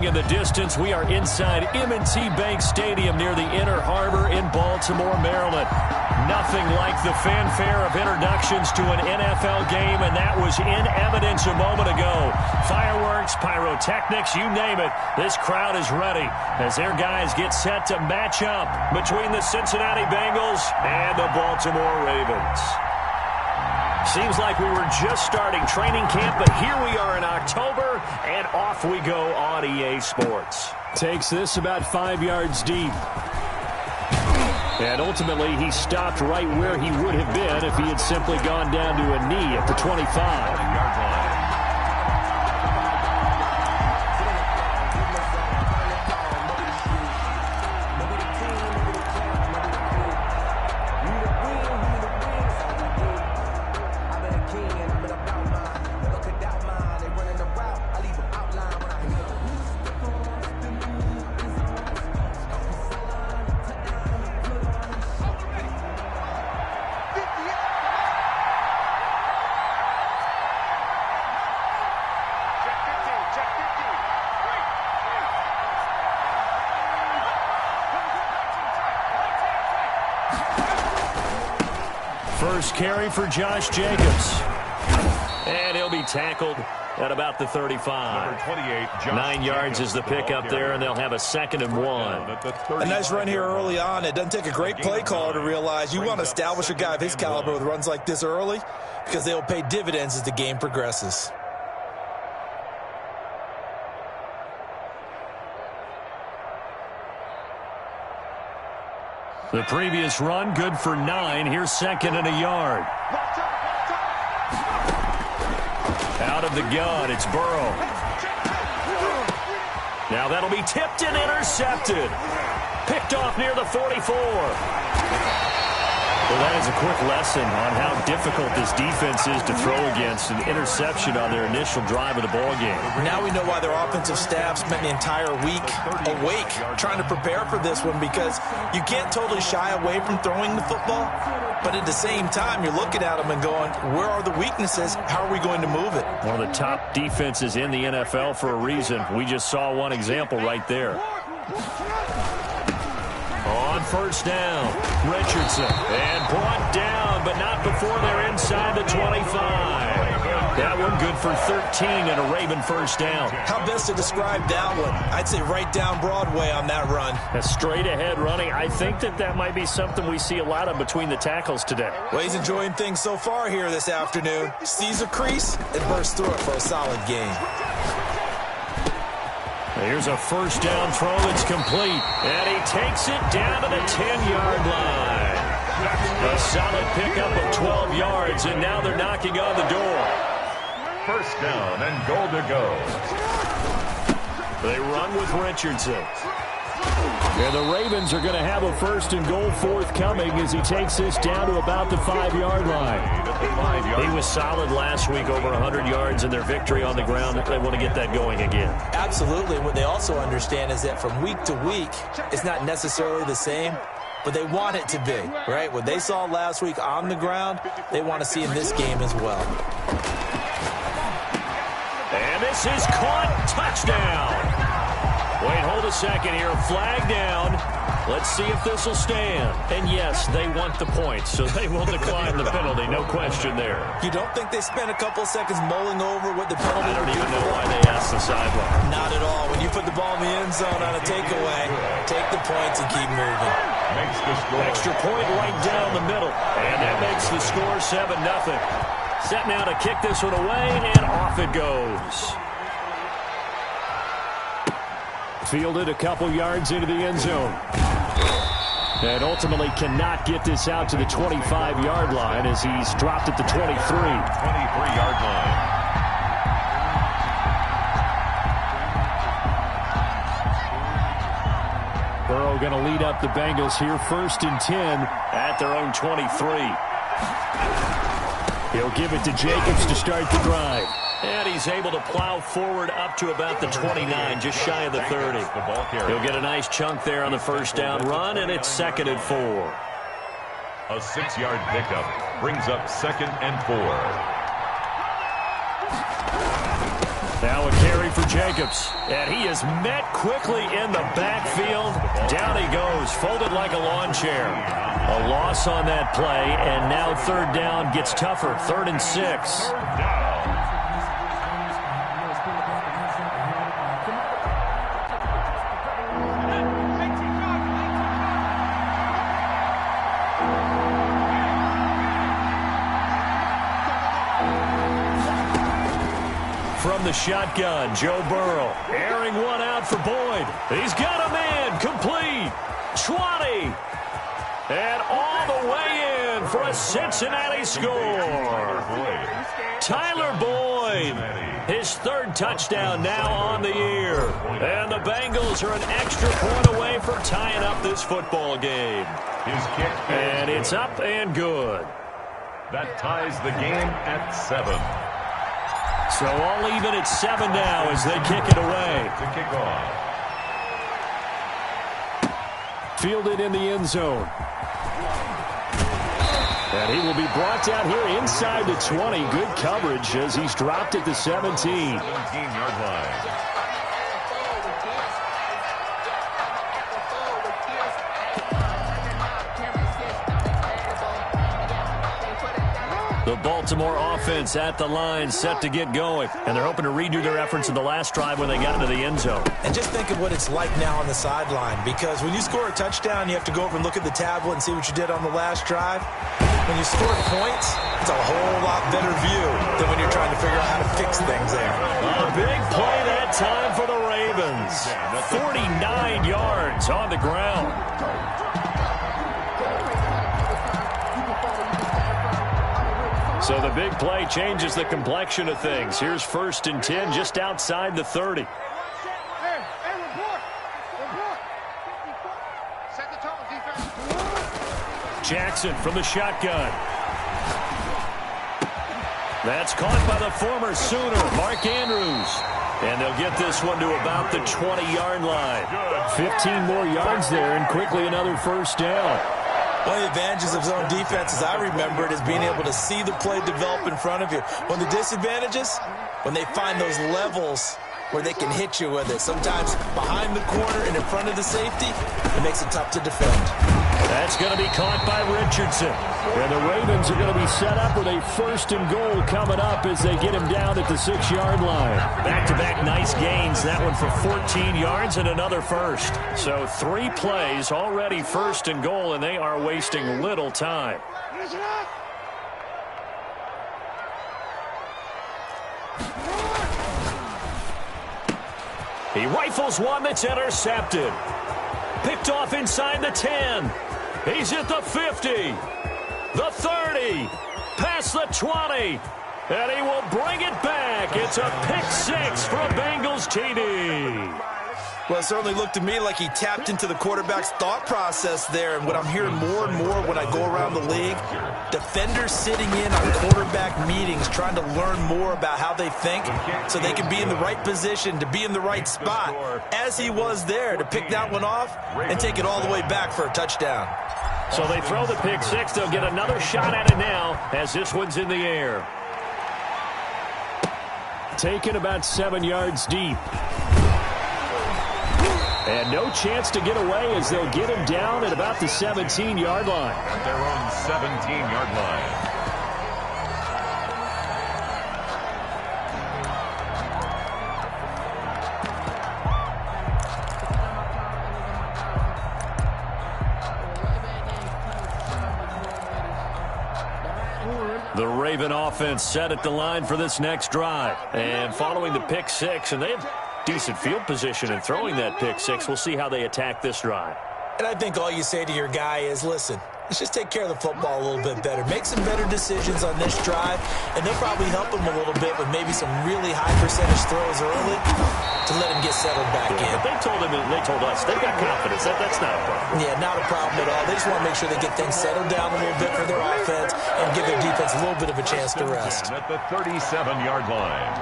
In the distance, we are inside M&T Bank Stadium near the Inner Harbor in Baltimore, Maryland. Nothing like the fanfare of introductions to an NFL game, and that was in evidence a moment ago. Fireworks, pyrotechnics, you name it. This crowd is ready as their guys get set to match up between the Cincinnati Bengals and the Baltimore Ravens. Seems like we were just starting training camp, but here we are in October, and off we go on EA Sports. Takes this about 5 yards deep. And ultimately, he stopped right where he would have been if he had simply gone down to a knee at the 25-yard line. First carry for Josh Jacobs. And he'll be tackled at about the 35. 9 yards is the pickup there, and they'll have a 2nd and 1. A nice run here early on. It doesn't take a great play caller to realize you want to establish a guy of his caliber with runs like this early because they will pay dividends as the game progresses. The previous run, good for 9. Here's 2nd and a yard. Out of the gun, it's Burrow. Now that'll be tipped and intercepted. Picked off near the 44. Well, that is a quick lesson on how difficult this defense is to throw against. An interception on their initial drive of the ballgame. Now we know why their offensive staff spent the entire week awake trying to prepare for this one, because you can't totally shy away from throwing the football, but at the same time you're looking at them and going, where are the weaknesses? How are we going to move it? One of the top defenses in the NFL for a reason. We just saw one example right there. On first down, Richardson, and brought down, but not before they're inside the 25. That one good for 13 and a Raven first down. How best to describe that one? I'd say right down Broadway on that run. A straight ahead running. I think that might be something we see a lot of between the tackles today. Well, he's enjoying things so far here this afternoon. Sees a crease and bursts through it for a solid gain. Here's a first down throw that's complete. And he takes it down to the 10-yard line. A solid pickup of 12 yards, and now they're knocking on the door. First down and goal to go. They run with Richardson. And the Ravens are going to have a 1st and goal forthcoming as he takes this down to about the 5-yard line. He was solid last week, over 100 yards in their victory on the ground. They want to get that going again. Absolutely. What they also understand is that from week to week, it's not necessarily the same, but they want it to be, right? What they saw last week on the ground, they want to see in this game as well. And this is caught. Touchdown. Wait, hold a second here. Flag down. Let's see if this will stand. And yes, they want the points, so they will decline the penalty. No question there. You don't think they spent a couple of seconds mulling over what the penalty I don't even know why they asked the sideline. Not at all. When you put the ball in the end zone on a takeaway, take the points and keep moving. Makes the score. Extra point right down the middle. And that makes the score 7-0. Set now to kick this one away, and off it goes. Fielded a couple yards into the end zone. And ultimately cannot get this out to the 25-yard line as he's dropped at the 23. 23-yard line. Burrow going to lead up the Bengals here, 1st and 10 at their own 23. He'll give it to Jacobs to start the drive. And he's able to plow forward up to about the 29, just shy of the 30. He'll get a nice chunk there on the first down run, and it's 2nd and 4. A 6-yard pickup brings up 2nd and 4. Now a carry for Jacobs. And he is met quickly in the backfield. Down he goes, folded like a lawn chair. A loss on that play, and now third down gets tougher. 3rd and 6. From the shotgun, Joe Burrow airing one out for Boyd. He's got a man, complete. 20. And all the way in for a Cincinnati score. Tyler Boyd, his 3rd touchdown now on the year. And the Bengals are an extra point away from tying up this football game. And it's up and good. That ties the game at 7. So all even at 7 now as they kick it away. To kick off. Fielded in the end zone. And he will be brought down here inside the 20. Good coverage as he's dropped at the 17. 17-yard line. The Baltimore offense at the line, set to get going. And they're hoping to redo their efforts in the last drive when they got into the end zone. And just think of what it's like now on the sideline, because when you score a touchdown, you have to go over and look at the tablet and see what you did on the last drive. When you score points, it's a whole lot better view than when you're trying to figure out how to fix things there. A big play that time for the Ravens. 49 yards on the ground. So the big play changes the complexion of things. Here's 1st and 10 just outside the 30. Jackson from the shotgun. That's caught by the former Sooner, Mark Andrews. And they'll get this one to about the 20-yard line. 15 more yards there and quickly another 1st down. One of the advantages of zone defense, as I remember it, is being able to see the play develop in front of you. One of the disadvantages, when they find those levels where they can hit you with it. Sometimes behind the corner and in front of the safety, it makes it tough to defend. That's going to be caught by Richardson. And the Ravens are going to be set up with a 1st and goal coming up as they get him down at the 6-yard line. Back-to-back nice gains. That one for 14 yards and another 1st. So 3 plays already 1st and goal, and they are wasting little time. He rifles one that's intercepted. Picked off inside the 10. He's at the 50. The 30. Past the 20. And he will bring it back. It's a pick-6 for a Bengals TD. Well, it certainly looked to me like he tapped into the quarterback's thought process there. And what I'm hearing more and more when I go around the league, defenders sitting in on quarterback meetings trying to learn more about how they think so they can be in the right position to be in the right spot, as he was there to pick that one off and take it all the way back for a touchdown. So they throw the pick-6. They'll get another shot at it now as this one's in the air. Taken about 7 yards deep. And no chance to get away as they'll get him down at about the 17-yard line. At their own 17-yard line. The Raven offense set at the line for this next drive. And following the pick-6, and they have decent field position in throwing that pick-6. We'll see how they attack this drive. And I think all you say to your guy is, listen, let's just take care of the football a little bit better. Make some better decisions on this drive, and they'll probably help him a little bit with maybe some really high percentage throws early to let him get settled back in. But they told us, they've got confidence. That's not a problem. Yeah, not a problem at all. They just want to make sure they get things settled down a little bit for their offense and give their defense a little bit of a chance to rest. At the 37-yard line.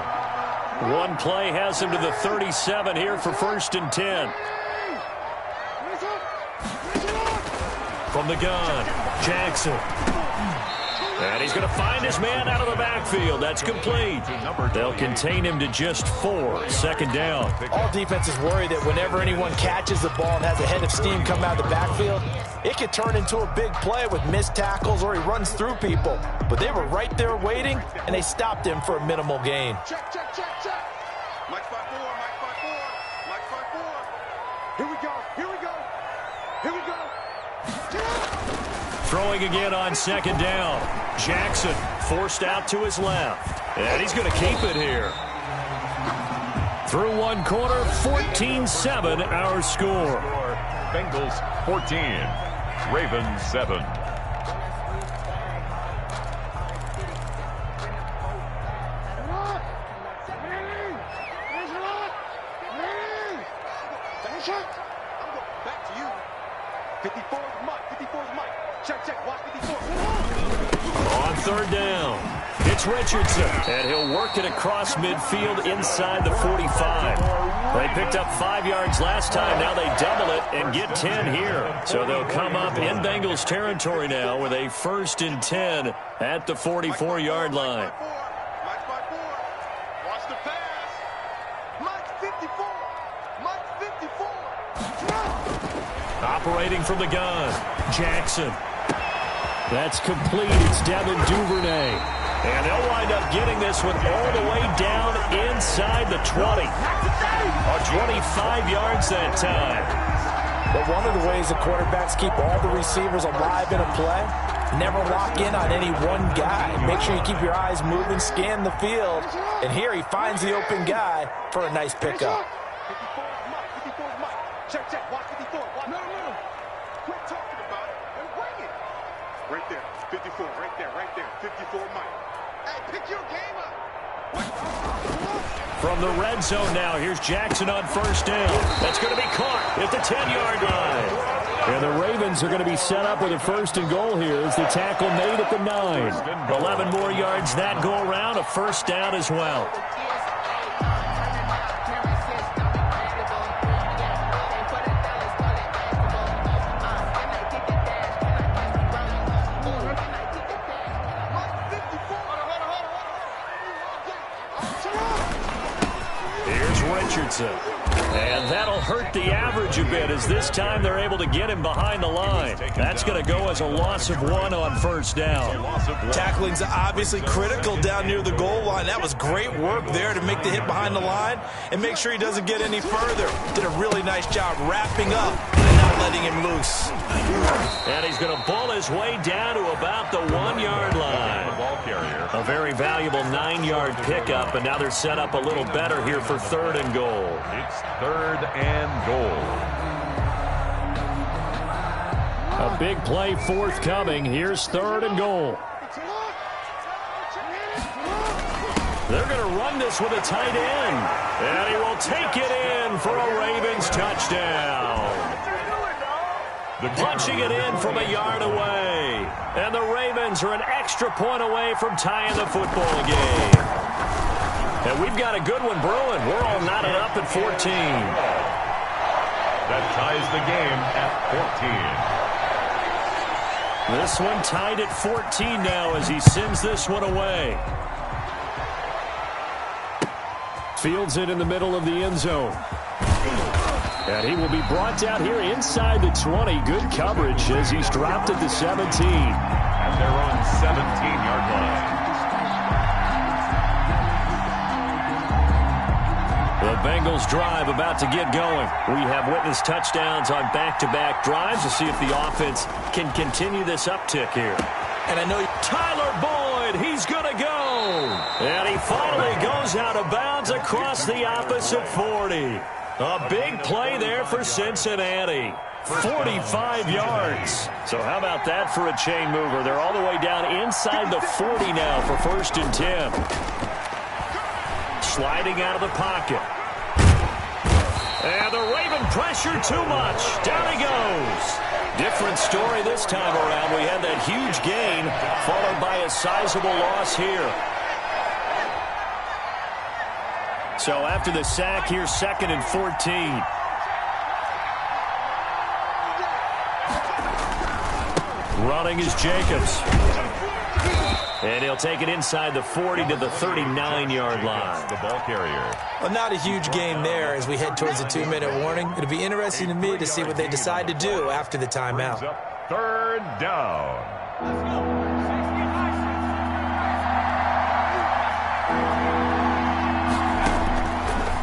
One play has him to the 37 here for 1st and 10. From the gun, Jackson. And he's going to find his man out of the backfield. That's complete. They'll contain him to just 4. Second down. All defenses worry that whenever anyone catches the ball and has a head of steam come out of the backfield, it could turn into a big play with missed tackles or he runs through people. But they were right there waiting, and they stopped him for a minimal gain. Check. Mike 5-4. Mike 5-4. Here we go. Throwing again on second down. Jackson forced out to his left. And he's going to keep it here. Through one quarter, 14-7 our score. Bengals 14, Ravens 7. Back to you. 54 is Mike. 54 is Mike. Check. Watch 54. On third down, it's Richardson. And he'll work it across midfield inside the 45. They picked up 5 yards last time. Now they double it and get 10 here. So they'll come up in Bengals territory now with a 1st and 10 at the 44-yard line. Mike 5-4. Watch the pass. Mike 54. Mike 54. Operating from the gun, Jackson. That's complete. It's Devin Duvernay. And they'll wind up getting this one all the way down inside the 20. Or 25 yards that time. But one of the ways the quarterbacks keep all the receivers alive in a play, never lock in on any one guy. Make sure you keep your eyes moving, scan the field. And here he finds the open guy for a nice pickup. 54 is Mike. 54 is Mike. Check. Watch 54. Watch. No. Quit talking about it and bring it. Right there. 54. Right there. 54 Mike. Hey, pick your game up. From the red zone now, here's Jackson on first down. That's going to be caught at the 10-yard line. And the Ravens are going to be set up with a 1st and goal here as the tackle made at the 9. 11 more yards that go around, a 1st down as well. And that'll hurt the average a bit as this time they're able to get him behind the line. That's going to go as a loss of 1 on 1st down. Tackling's obviously critical down near the goal line. That was great work there to make the hit behind the line and make sure he doesn't get any further. Did a really nice job wrapping up and not letting him loose. And he's going to ball his way down to about the 1-yard line. A very valuable 9-yard pickup, and now they're set up a little better here for 3rd and goal. It's 3rd and goal. A big play forthcoming. Here's 3rd and goal. They're going to run this with a tight end. And he will take it in for a Ravens touchdown. Punching it in from a yard away. And the Ravens are an extra point away from tying the football game. And we've got a good one brewing. We're all knotted up at 14. That ties the game at 14. This one tied at 14 now as he sends this one away. Fields it in the middle of the end zone. And he will be brought down here inside the 20. Good coverage as he's dropped at the 17. And they're on 17-yard line. The Bengals drive about to get going. We have witnessed touchdowns on back-to-back drives to see if the offense can continue this uptick here. And I know Tyler Boyd, he's going to go. And he finally goes out of bounds across the opposite 40. A big play there for Cincinnati. 45 yards. So how about that for a chain mover? They're all the way down inside the 40 now for 1st and 10. Sliding out of the pocket. And the Raven pressure too much. Down he goes. Different story this time around. We had that huge gain followed by a sizable loss here. So after the sack, here's 2nd and 14. Running is Jacobs. And he'll take it inside the 40 to the 39-yard line. The ball carrier. Well, not a huge gain there as we head towards the 2-minute warning. It'll be interesting to me to see what they decide to do after the timeout. Third down.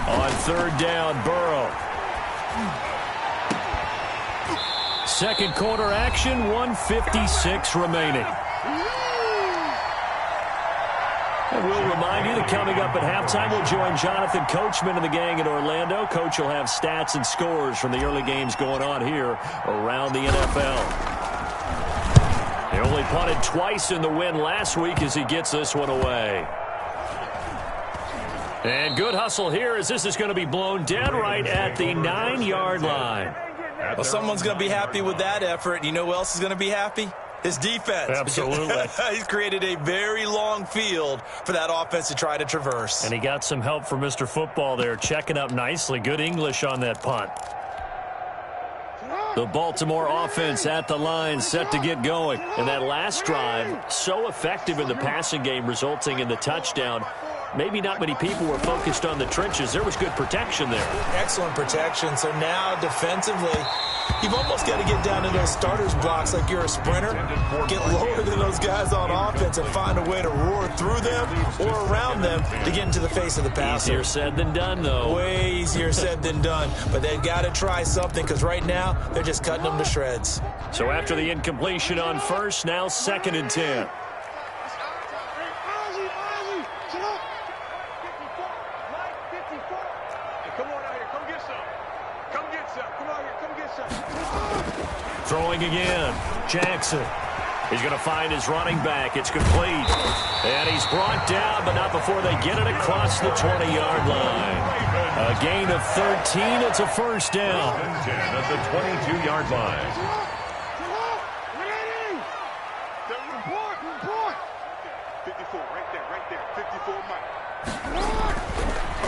On third down, Burrow. Second quarter action, 1:56 remaining. And we'll remind you that coming up at halftime, we'll join Jonathan Coachman and the gang in Orlando. Coach will have stats and scores from the early games going on here around the NFL. He only punted twice in the win last week as he gets this one away. And good hustle here as this is going to be blown dead right at the 9-yard line. Well, someone's going to be happy with that effort. You know who else is going to be happy? His defense. Absolutely. He's created a very long field for that offense to try to traverse. And he got some help from Mr. Football there, checking up nicely. Good English on that punt. The Baltimore offense at the line, set to get going. And that last drive, so effective in the passing game, resulting in the touchdown. Maybe not many people were focused on the trenches. There was good protection there. Excellent protection. So now defensively, you've almost got to get down to those starters blocks like you're a sprinter. Get lower than those guys on offense and find a way to roar through them or around them to get into the face of the passer. Easier said than done, though. Way easier said than done. But they've got to try something because right now they're just cutting them to shreds. So after the incompletion on first, now 2nd and 10. Throwing again, Jackson. He's going to find his running back. It's complete. And he's brought down, but not before they get it across the 20-yard line. A gain of 13. It's a first down. 10 at the 22-yard line. 54, right there. 54, Mike.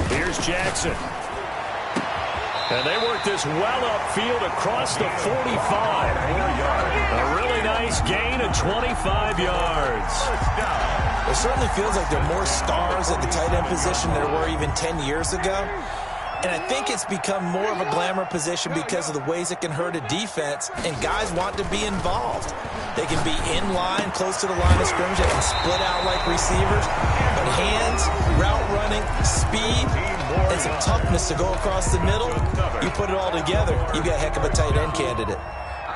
Here's Jackson. And they work this well upfield across the 45. A really nice gain of 25 yards. It certainly feels like there are more stars at the tight end position than there were even 10 years ago. And I think it's become more of a glamour position because of the ways it can hurt a defense, and guys want to be involved. They can be in line, close to the line of scrimmage. They can split out like receivers. But hands, route running, speed, and some toughness to go across the middle, you put it all together, you've got a heck of a tight end candidate.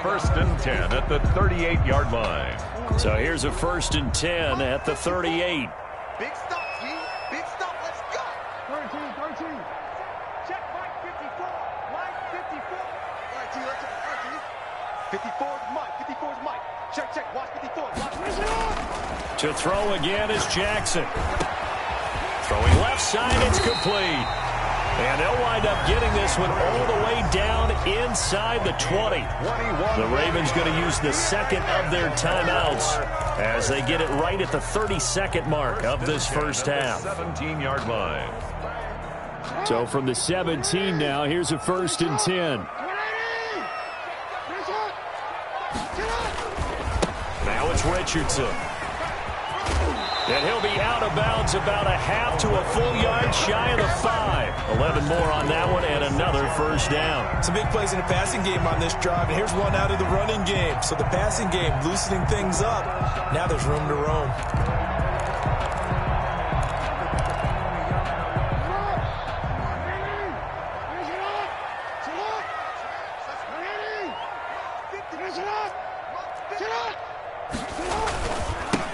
1st and 10 at the 38-yard line. So here's a 1st and 10 at the 38. Big stop, G. Big stop. Let's go. 13. Check Mike 54. Mike 54. All right, G. Let's go. 54 is Mike. 54 is Mike. Check. Watch 54. Watch. To throw again is Jackson. Throwing left side, it's complete. And they'll wind up getting this one all the way down inside the 20. The Ravens going to use the second of their timeouts as they get it right at the 32nd mark of this first half. 17-yard line. So from the 17 now, here's a 1st and 10. Now it's Richardson. And he'll be out of bounds about a half to a full yard shy of the 5. 11 more on that one and another first down. Some big plays in the passing game on this drive, and here's one out of the running game. So the passing game loosening things up. Now there's room to roam.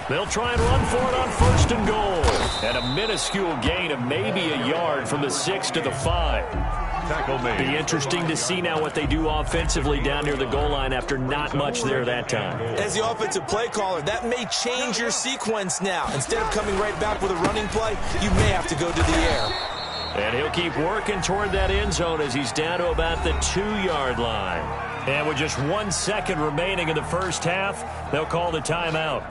They'll try and run for it on 1st and goal. And a minuscule gain of maybe a yard from the 6 to the 5. Tackle made. Be interesting to see now what they do offensively down near the goal line after not much there that time. As the offensive play caller, that may change your sequence now. Instead of coming right back with a running play, you may have to go to the air. And he'll keep working toward that end zone as he's down to about the 2-yard line. And with just 1 second remaining in the first half, they'll call the timeout.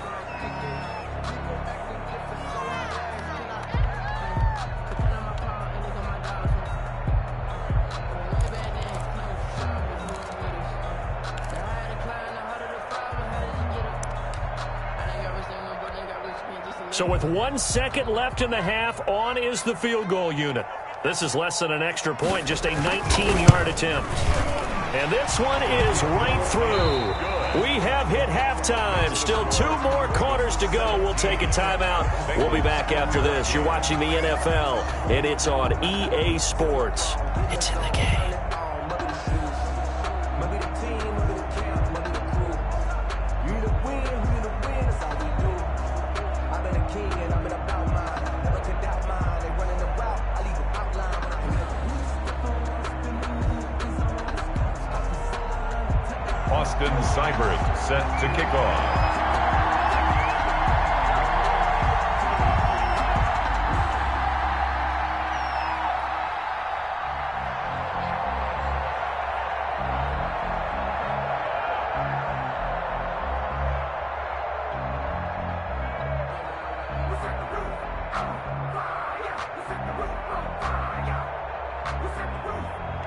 So with 1 second left in the half, on is the field goal unit. This is less than an extra point, just a 19-yard attempt. And this one is right through. We have hit halftime. Still 2 more quarters to go. We'll take a timeout. We'll be back after this. You're watching the NFL, and it's on EA Sports. It's in the game. Austin Seibert set to kick off.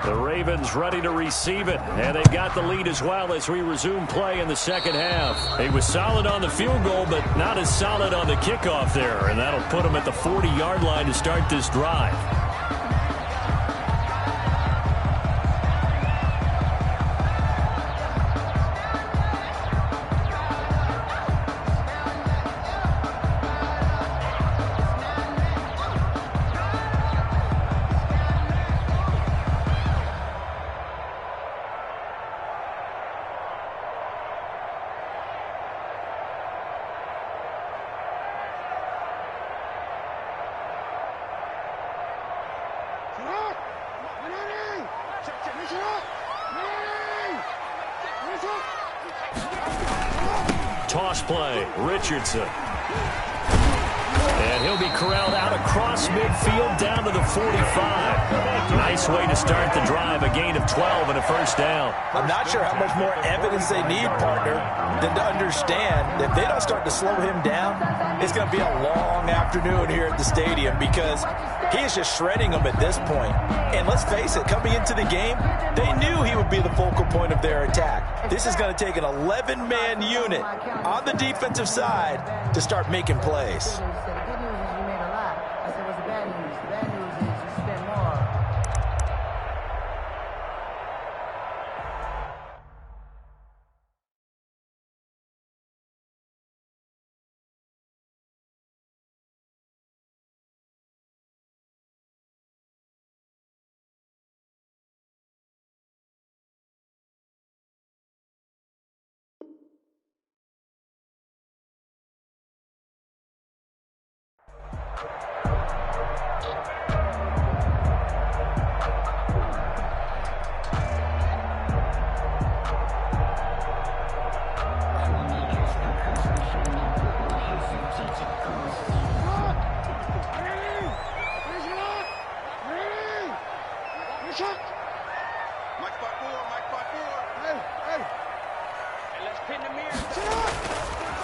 The Ravens ready to receive it, and they've got the lead as well as we resume play in the second half. He was solid on the field goal, but not as solid on the kickoff there, and that'll put him at the 40-yard line to start this drive. Toss play, Richardson. And he'll be corralled out across midfield down to the 45. Nice way to start the drive, a gain of 12 and a first down. I'm not sure how much more evidence they need, partner, than to understand that if they don't start to slow him down, it's going to be a long afternoon here at the stadium because he is just shredding them at this point. And let's face it, coming into the game, they knew he would be the focal point of their attack. This is going to take an 11-man unit on the defensive side to start making plays.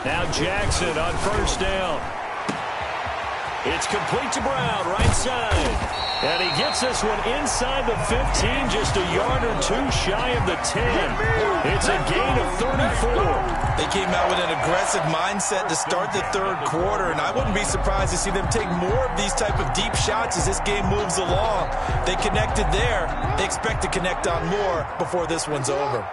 Now Jackson on first down. It's complete to Brown, right side. And he gets this one inside the 15, just a yard or two shy of the 10. It's a gain of 34. They came out with an aggressive mindset to start the third quarter, and I wouldn't be surprised to see them take more of these type of deep shots as this game moves along. They connected there. They expect to connect on more before this one's over.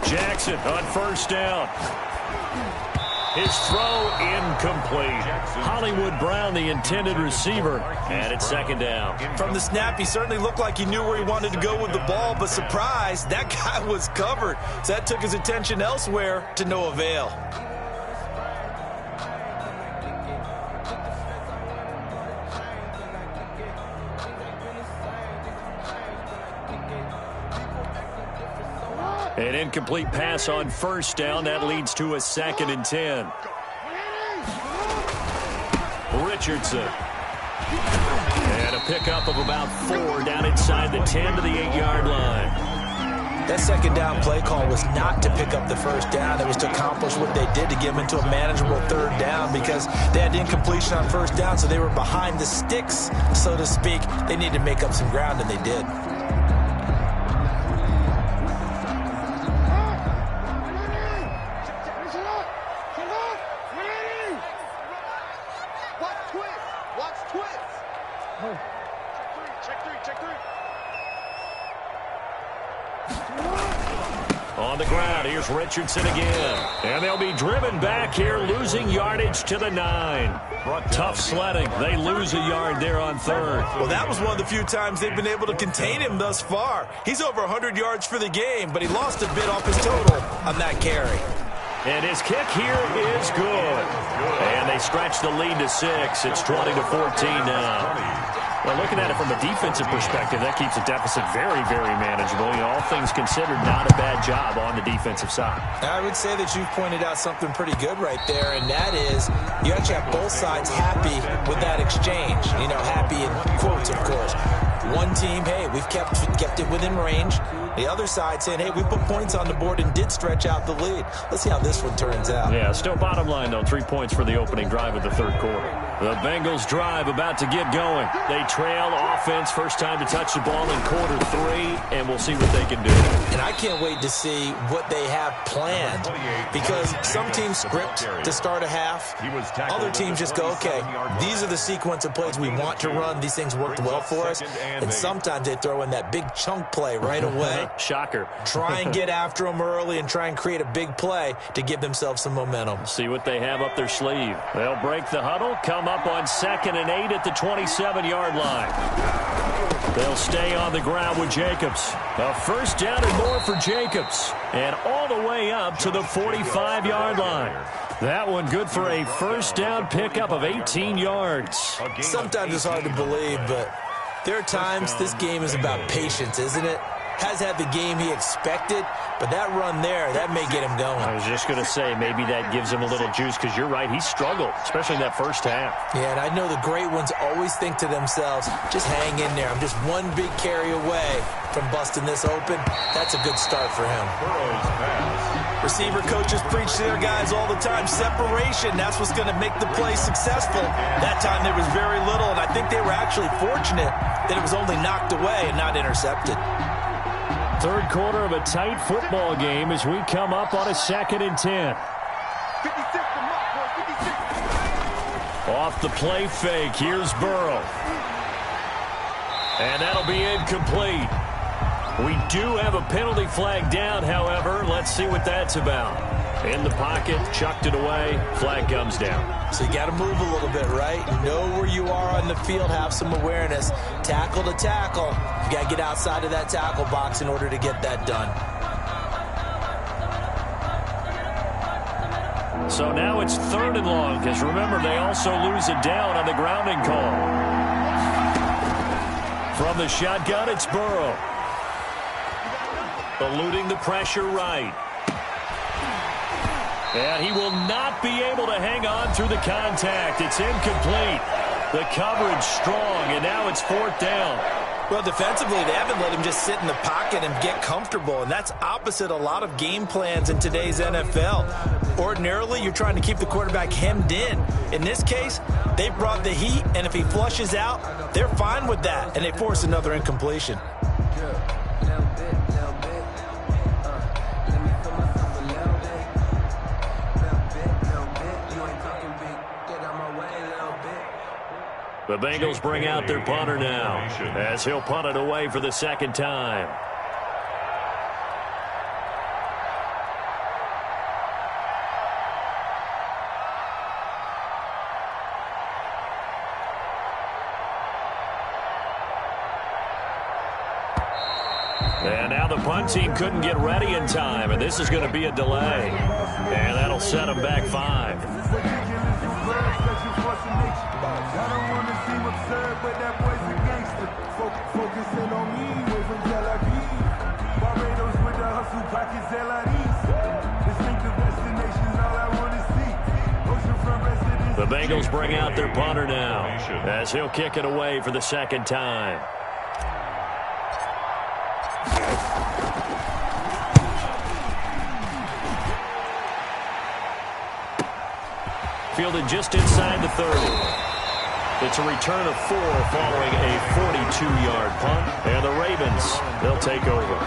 Jackson on first down. His throw incomplete. Hollywood Brown, the intended receiver, and it's second down. From the snap, he certainly looked like he knew where he wanted to go with the ball, but surprise, that guy was covered. So that took his attention elsewhere to no avail. An incomplete pass on first down. That leads to a 2nd and 10. Richardson. And a pickup of about 4 down inside the 10 to the 8-yard line. That second down play call was not to pick up the first down. It was to accomplish what they did to get them into a manageable third down because they had incompletion on first down, so they were behind the sticks, so to speak. They needed to make up some ground, and they did. Check three. On the ground, here's Richardson again. And they'll be driven back here, losing yardage to the 9. Tough sledding. They lose a yard there on third. Well, that was one of the few times they've been able to contain him thus far. He's over 100 yards for the game, but he lost a bit off his total on that carry. And his kick here is good. And they stretch the lead to 6. It's 20-14 now. Well, looking at it from a defensive perspective, that keeps the deficit very, very manageable. You know, all things considered, not a bad job on the defensive side. I would say that you've pointed out something pretty good right there, and that is you actually have both sides happy with that exchange. You know, happy in quotes, of course. One team, hey, we've kept it within range. The other side saying, hey, we put points on the board and did stretch out the lead. Let's see how this one turns out. Yeah, still bottom line, though, 3 points for the opening drive of the third quarter. The Bengals drive about to get going. They trail offense, first time to touch the ball in quarter 3, and we'll see what they can do. And I can't wait to see what they have planned, because some teams script to start a half. Other teams just go, okay, these are the sequence of plays we want to run. These things worked well for us. And sometimes they throw in that big chunk play right away. Shocker. Try and get after them early and try and create a big play to give themselves some momentum. See what they have up their sleeve. They'll break the huddle, come up on 2nd and 8 at the 27-yard line. They'll stay on the ground with Jacobs. A first down and more for Jacobs. And all the way up to the 45-yard line. That one good for a first down pickup of 18 yards. Sometimes it's hard to believe, but there are times this game is about patience, isn't it? Has had the game he expected, but that run there, that may get him going. I was just going to say, maybe that gives him a little juice, because you're right, he struggled, especially in that first half. Yeah, and I know the great ones always think to themselves, just hang in there. I'm just one big carry away from busting this open. That's a good start for him. Receiver coaches preach to their guys all the time. Separation, that's what's going to make the play successful. That time there was very little, and I think they were actually fortunate that it was only knocked away and not intercepted. Third quarter of a tight football game as we come up on a 2nd and 10. 56 to mark, boy, 56. Off the play fake, here's Burrow. And that'll be incomplete. We do have a penalty flag down, however. Let's see what that's about. In the pocket, chucked it away, flag comes down. So you got to move a little bit, right? Know where you are on the field, have some awareness. Tackle to tackle. You got to get outside of that tackle box in order to get that done. So now it's 3rd and long, because remember, they also lose it down on the grounding call. From the shotgun, it's Burrow. Eluding the pressure right. And he will not be able to hang on through the contact. It's incomplete. The coverage strong, and now it's 4th down. Well, defensively, they haven't let him just sit in the pocket and get comfortable, and that's opposite a lot of game plans in today's NFL. Ordinarily, you're trying to keep the quarterback hemmed in. In this case, they brought the heat, and if he flushes out, they're fine with that, and they force another incompletion. The Bengals bring out their punter now, as he'll punt it away for the 2nd time. And now the punt team couldn't get ready in time, and this is going to be a delay. And that'll set them back 5. The Bengals bring out their punter now, as he'll kick it away for the 2nd time. Fielded just inside the 30. It's a return of 4 following a 42-yard punt. And the Ravens, they'll take over.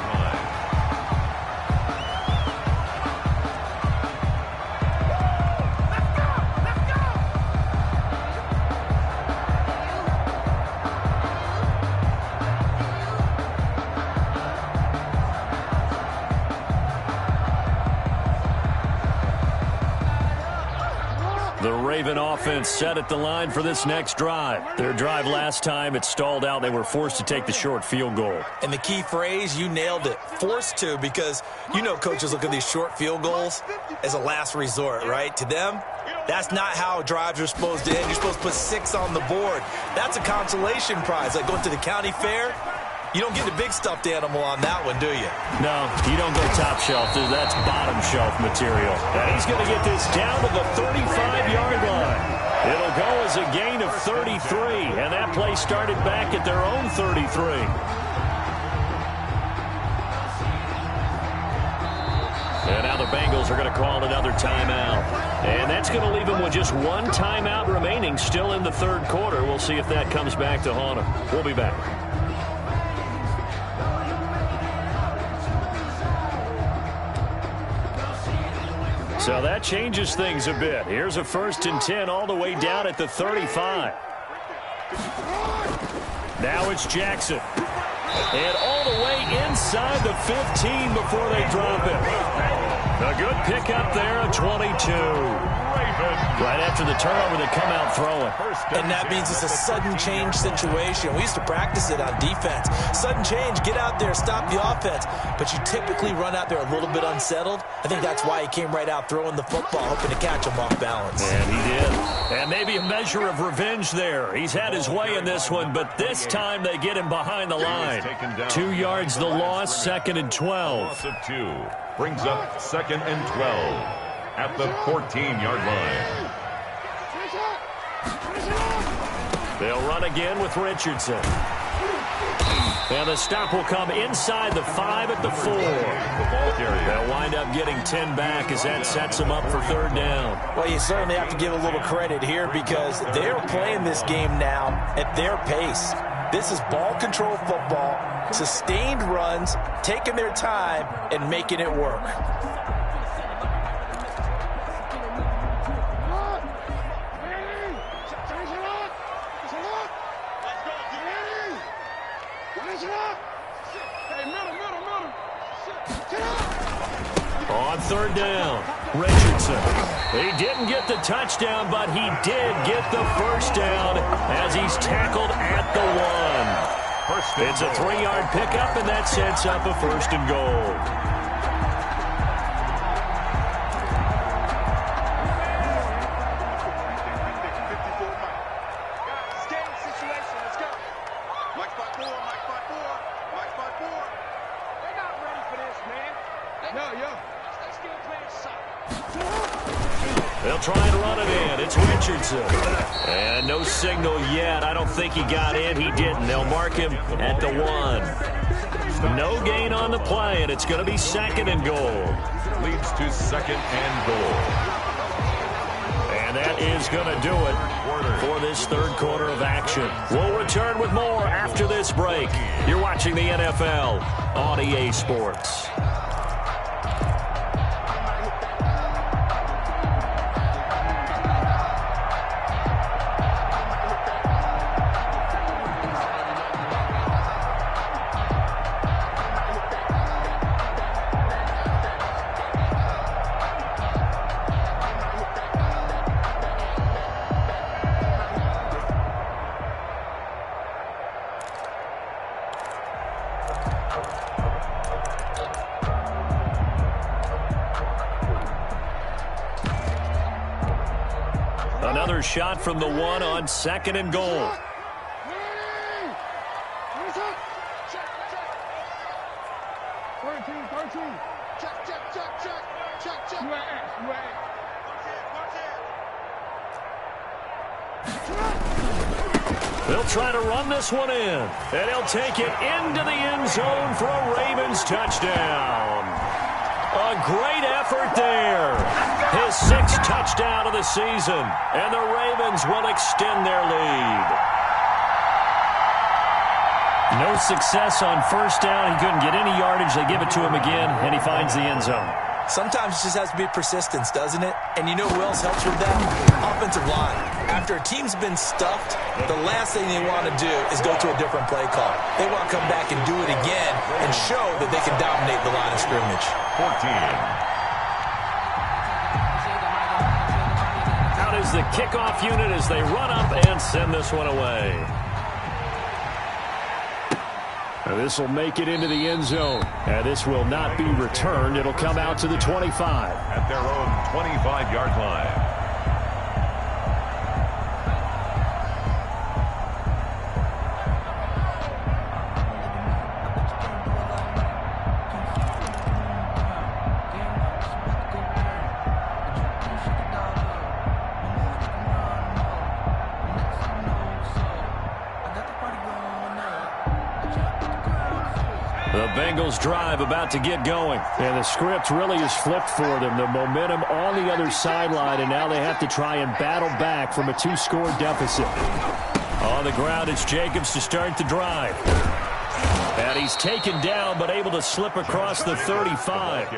The Raven offense set at the line for this next drive. Their drive last time, it stalled out. They were forced to take the short field goal. And the key phrase, you nailed it, forced to, because you know coaches look at these short field goals as a last resort, right? To them, that's not how drives are supposed to end. You're supposed to put 6 on the board. That's a consolation prize. Like going to the county fair, you don't get the big stuffed animal on that one, do you? No, you don't go top shelf. That's bottom shelf material. And he's going to get this down to the 35-yard line. It'll go as a gain of 33, and that play started back at their own 33. And now the Bengals are going to call another timeout. And that's going to leave them with just one timeout remaining still in the third quarter. We'll see if that comes back to haunt them. We'll be back. So that changes things a bit. Here's a 1st and 10 all the way down at the 35. Now it's Jackson. And all the way inside the 15 before they drop it. A good pickup there, a 22. Right after the turnover, they come out throwing. And that means it's a sudden change situation. We used to practice it on defense. Sudden change, get out there, stop the offense. But you typically run out there a little bit unsettled. I think that's why he came right out throwing the football, hoping to catch him off balance. And he did. And maybe a measure of revenge there. He's had his way in this one, but this time they get him behind the line. 2 yards the loss, 2nd and 12. Loss of 2 brings up 2nd and 12 at the 14-yard line. They'll run again with Richardson. And the stop will come inside the 5 at the 4. They'll wind up getting 10 back as that sets them up for 3rd down. Well, you certainly have to give a little credit here because they're playing this game now at their pace. This is ball control football, sustained runs, taking their time, and making it work. On 3rd down, Richardson. He didn't get the touchdown, but he did get the 1st down as he's tackled at the 1. It's a 3-yard pickup, and that sets up a 1st and goal. They'll try and run it in. It's Richardson. And no signal yet. I don't think he got in. He didn't. They'll mark him at the 1. No gain on the play, and it's going to be 2nd and goal. Leads to 2nd and goal. And that is going to do it for this 3rd quarter of action. We'll return with more after this break. You're watching the NFL on EA Sports. Another shot from the 1 on 2nd and goal. They'll try to run this one in, and he'll take it into the end zone for a Ravens touchdown. A great effort there. His 6th touchdown of the season, and the Ravens will extend their lead. No success on 1st down. He couldn't get any yardage. They give it to him again, and he finds the end zone. Sometimes it just has to be persistence, doesn't it? And you know who else helps with that? Offensive line. After a team's been stuffed, the last thing they want to do is go to a different play call. They want to come back and do it again and show that they can dominate the line of scrimmage. 14. Out is is the kickoff unit as they run up and send this one away. This will make it into the end zone. And this will not be returned. It'll come out to the 25. At their own 25-yard line. The Bengals drive about to get going. And the script really is flipped for them. The momentum on the other sideline, and now they have to try and battle back from a 2-score deficit. On the ground, it's Jacobs to start the drive. And he's taken down, but able to slip across the 35.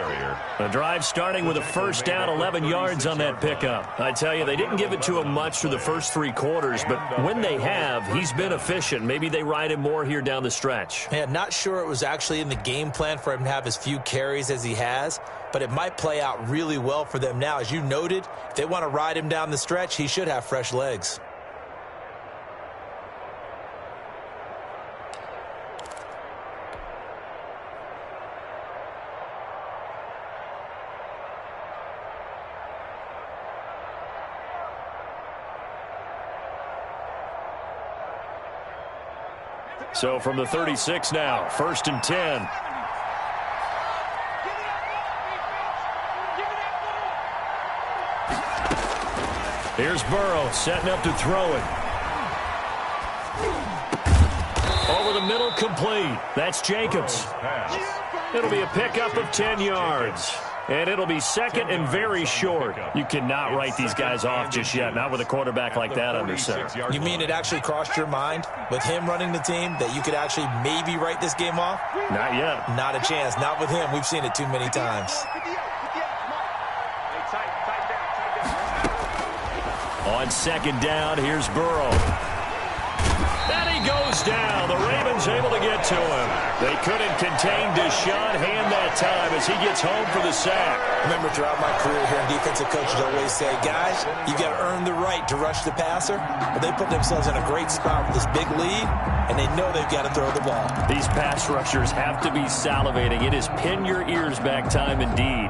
The drive starting with a first down, 11 yards on that pickup. I tell you, they didn't give it to him much through the first 3 quarters, but when they have, he's been efficient. Maybe they ride him more here down the stretch. Yeah, not sure it was actually in the game plan for him to have as few carries as he has, but it might play out really well for them now. As you noted, if they want to ride him down the stretch, he should have fresh legs. So from the 36 now, 1st and 10. Here's Burrow setting up to throw it. Over the middle, complete. That's Jacobs. It'll be a pickup of 10 yards. And it'll be second and very short. You cannot write these guys off just yet, not with a quarterback like that under center. You mean it actually crossed your mind with him running the team that you could actually maybe write this game off? Not yet. Not a chance. Not with him. We've seen it too many times. On 2nd down, here's Burrow. And he goes down. The Ravens able to get to him. They couldn't contain Deshaun Hand that time as he gets home for the sack. Remember, throughout my career here, defensive coaches always say, guys, you got to earn the right to rush the passer. But they put themselves in a great spot with this big lead, and they know they've got to throw the ball. These pass rushers have to be salivating. It is pin your ears back time indeed.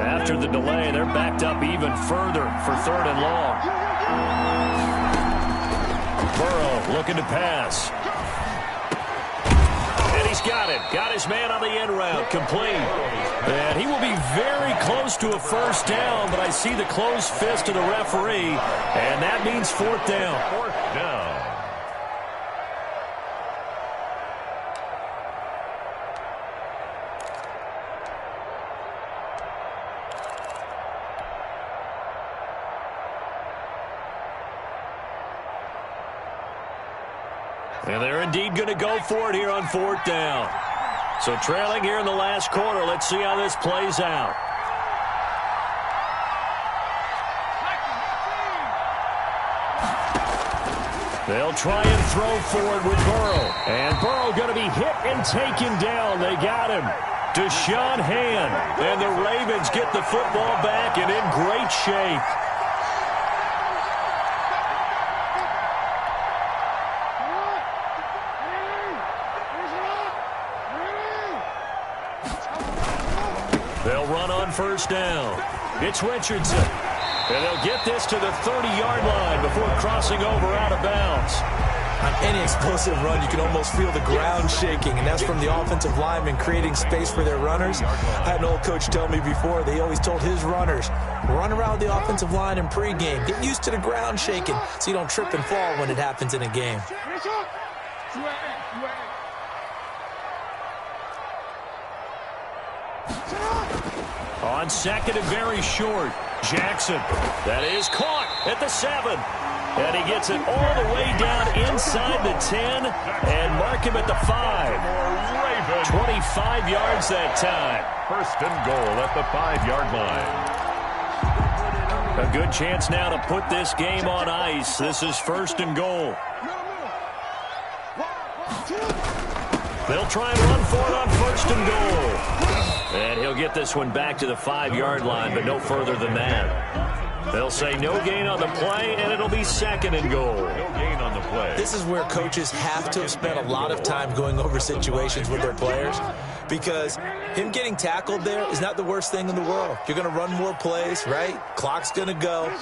After the delay, they're backed up even further for 3rd and long. Burrow looking to pass. And he's got it. Got his man on the end route. Complete. And he will be very close to a first down, but I see the closed fist of the referee, and that means 4th down. 4th down. And they're indeed going to go for it here on 4th down. So trailing here in the last quarter. Let's see how this plays out. They'll try and throw forward with Burrow. And Burrow going to be hit and taken down. They got him. Deshaun Hand. And the Ravens get the football back and in great shape. They'll run on first down. It's Richardson. And they'll get this to the 30-yard line before crossing over out of bounds. On Any explosive run, you can almost feel the ground shaking, and that's from the offensive linemen creating space for their runners. I had an old coach tell me before, they always told his runners, run around the offensive line in pregame. Get used to the ground shaking so you don't trip and fall when it happens in a game. On second and very short, Jackson. That is caught at the 7. And he gets it all the way down inside the 10 and mark him at the 5. 25 yards that time. First and goal at the 5-yard line. A good chance now to put this game on ice. This is first and goal. They'll try and run for it on first and goal. And he'll get this one back to the 5-yard line, but no further than that. They'll say no gain on the play, and it'll be second and goal. No gain on the play. This is where coaches have to have spent a lot of time going over situations with their players, because him getting tackled there is not the worst thing in the world. You're going to run more plays, right? Clock's going to go.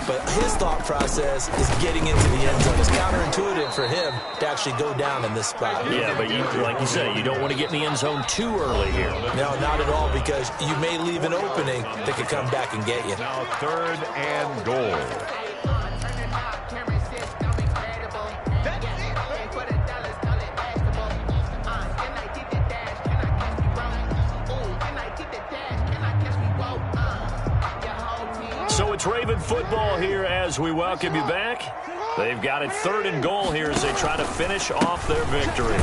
But his thought process is getting into the end zone. It's counterintuitive for him to actually go down in this spot. Yeah, but like you say, you don't want to get in the end zone too early here. No, not at all, because you may leave an opening that could come back and get you. Now third and goal. So it's Raven football here as we welcome you back. They've got it third and goal here as they try to finish off their victory.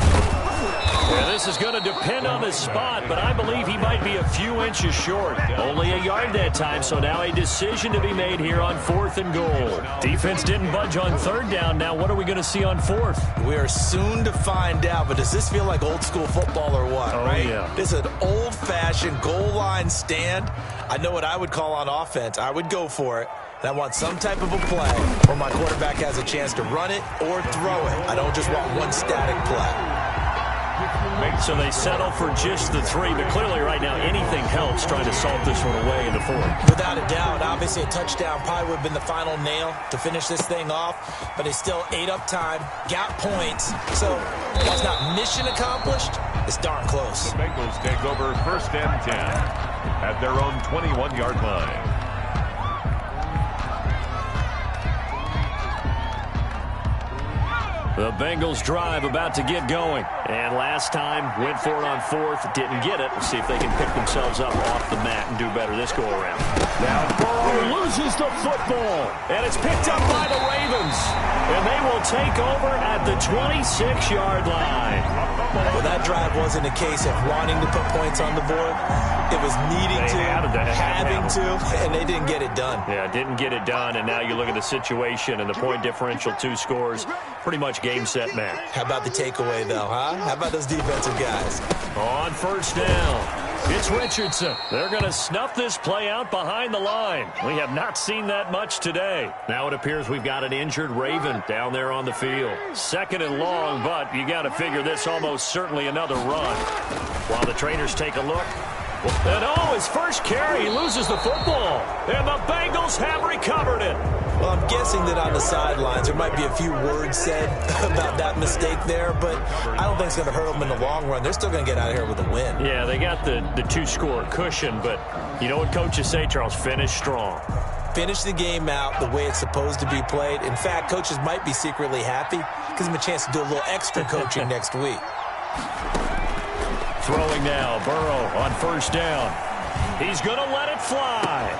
Yeah, this is going to depend on the spot, but I believe he might be a few inches short. Only a yard that time, so now a decision to be made here on fourth and goal. Defense didn't budge on third down. Now what are we going to see on fourth? We are soon to find out, but does this feel like old school football or what, right? Yeah. This is an old-fashioned goal line stand. I know what I would call on offense. I would go for it. And I want some type of a play where my quarterback has a chance to run it or throw it. I don't just want one static play. So they settle for just the 3, but clearly right now anything helps trying to salt this one away in the 4th. Without a doubt, obviously a touchdown probably would have been the final nail to finish this thing off, but they still ate up time, got points. So while it's not mission accomplished, it's darn close. The Bengals take over first and 10 at their own 21-yard line. The Bengals drive about to get going. And last time, went for it on fourth, didn't get it. Let's see if they can pick themselves up off the mat and do better this go-around. Now Burrow loses the football. And it's picked up by the Ravens. And they will take over at the 26-yard line. Well, that drive wasn't a case of wanting to put points on the board. It was needing to, having to, and they didn't get it done. Yeah, didn't get it done, and now you look at the situation and the point differential, 2 scores, pretty much game, set, match. How about the takeaway, though, huh? How about those defensive guys? On first down, it's Richardson. They're going to snuff this play out behind the line. We have not seen that much today. Now it appears we've got an injured Raven down there on the field. Second and long, but you got to figure this almost certainly another run. While the trainers take a look. And his first carry, he loses the football. And the Bengals have recovered it. Well, I'm guessing that on the sidelines there might be a few words said about that mistake there, but I don't think it's going to hurt them in the long run. They're still going to get out of here with a win. Yeah, they got the 2-score cushion, but you know what coaches say, Charles? Finish strong. Finish the game out the way it's supposed to be played. In fact, coaches might be secretly happy. Gives them a chance to do a little extra coaching next week. Throwing now, Burrow on first down. He's going to let it fly.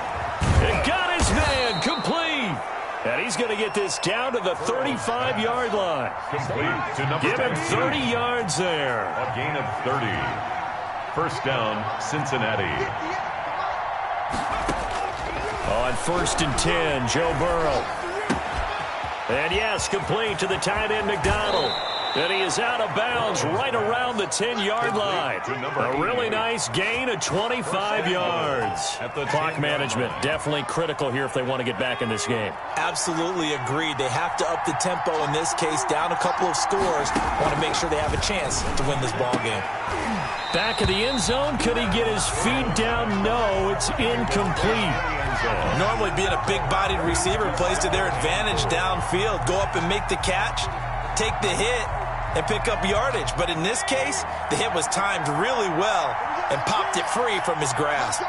It got his man complete. And he's going to get this down to the 35-yard line. Complete to number Give him 30 yards there. A gain of 30. First down, Cincinnati. On first and 10, Joe Burrow. And yes, complete to the tight end, McDonald. And he is out of bounds right around the 10-yard line. A really nice gain of 25 yards. Clock management definitely critical here if they want to get back in this game. Absolutely agreed. They have to up the tempo in this case, down a couple of scores. Want to make sure they have a chance to win this ball game. Back of the end zone. Could he get his feet down? No, it's incomplete. Normally being a big-bodied receiver plays to their advantage downfield. Go up and make the catch. take the hit and pick up yardage. But in this case, the hit was timed really well and popped it free from his grasp.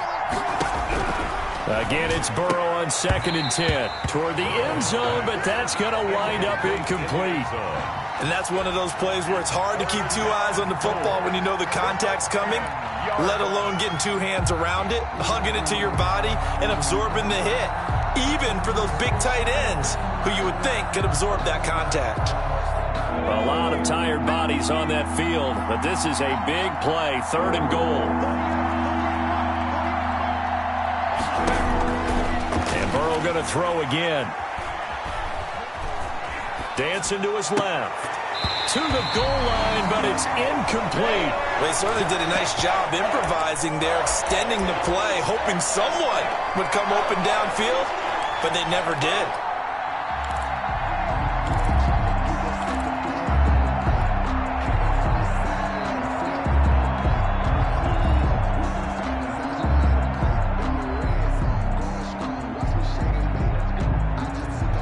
Again, it's Burrow on 2nd and 10. Toward the end zone, but that's going to wind up incomplete. And that's one of those plays where it's hard to keep 2 eyes on the football when you know the contact's coming, let alone getting 2 hands around it, hugging it to your body, and absorbing the hit, even for those big tight ends who you would think could absorb that contact. A lot of tired bodies on that field, but this is a big play, 3rd and goal. And Burrow going to throw again. Dancing to his left. To the goal line, but it's incomplete. They certainly did a nice job improvising there, extending the play, hoping someone would come open downfield, but they never did.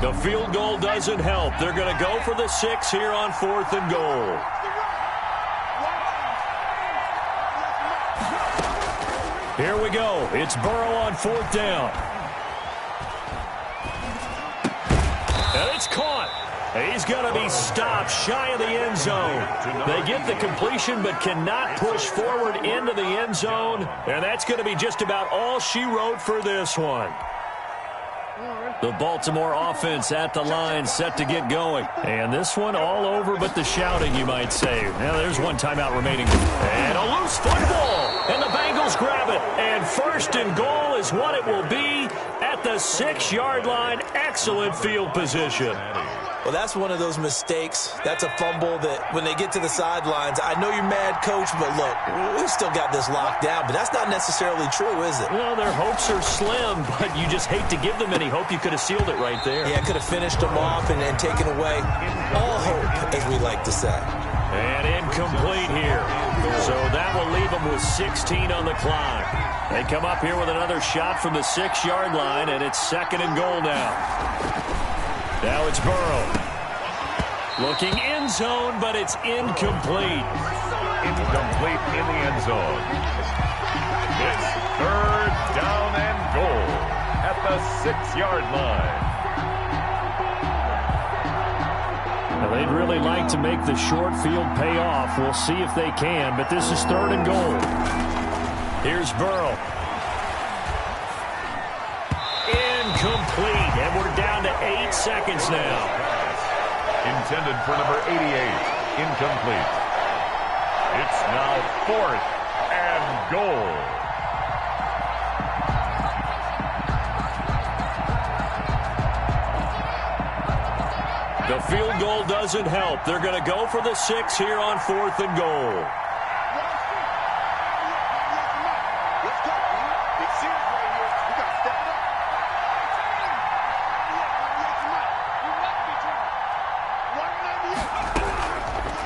The field goal doesn't help. They're going to go for the 6 here on 4th and goal. Here we go. It's Burrow on 4th down. And it's caught. He's going to be stopped shy of the end zone. They get the completion but cannot push forward into the end zone. And that's going to be just about all she wrote for this one. The Baltimore offense at the line, set to get going. And this one all over but the shouting, you might say. Now, there's one timeout remaining. And a loose football. And the Bengals grab it. And 1st and goal is what it will be at the 6-yard line. Excellent field position. Well, that's one of those mistakes. That's a fumble that when they get to the sidelines, I know you're mad, Coach, but look, we've still got this locked down. But that's not necessarily true, is it? Well, their hopes are slim, but you just hate to give them any hope. You could have sealed it right there. Yeah, could have finished them off and taken away all hope, as we like to say. And incomplete here. So that will leave them with 16 on the clock. They come up here with another shot from the 6-yard line, and it's 2nd and goal now. Now it's Burrow. Looking end zone, but it's incomplete. Incomplete in the end zone. It's 3rd down and goal at the 6-yard line. Now, they'd really like to make the short field pay off. We'll see if they can, but this is 3rd and goal. Here's Burrow. Incomplete, and we're down to 8 seconds now. Intended for number 88. Incomplete. It's now 4th and goal. The field goal doesn't help. They're going to go for the 6 here on 4th and goal.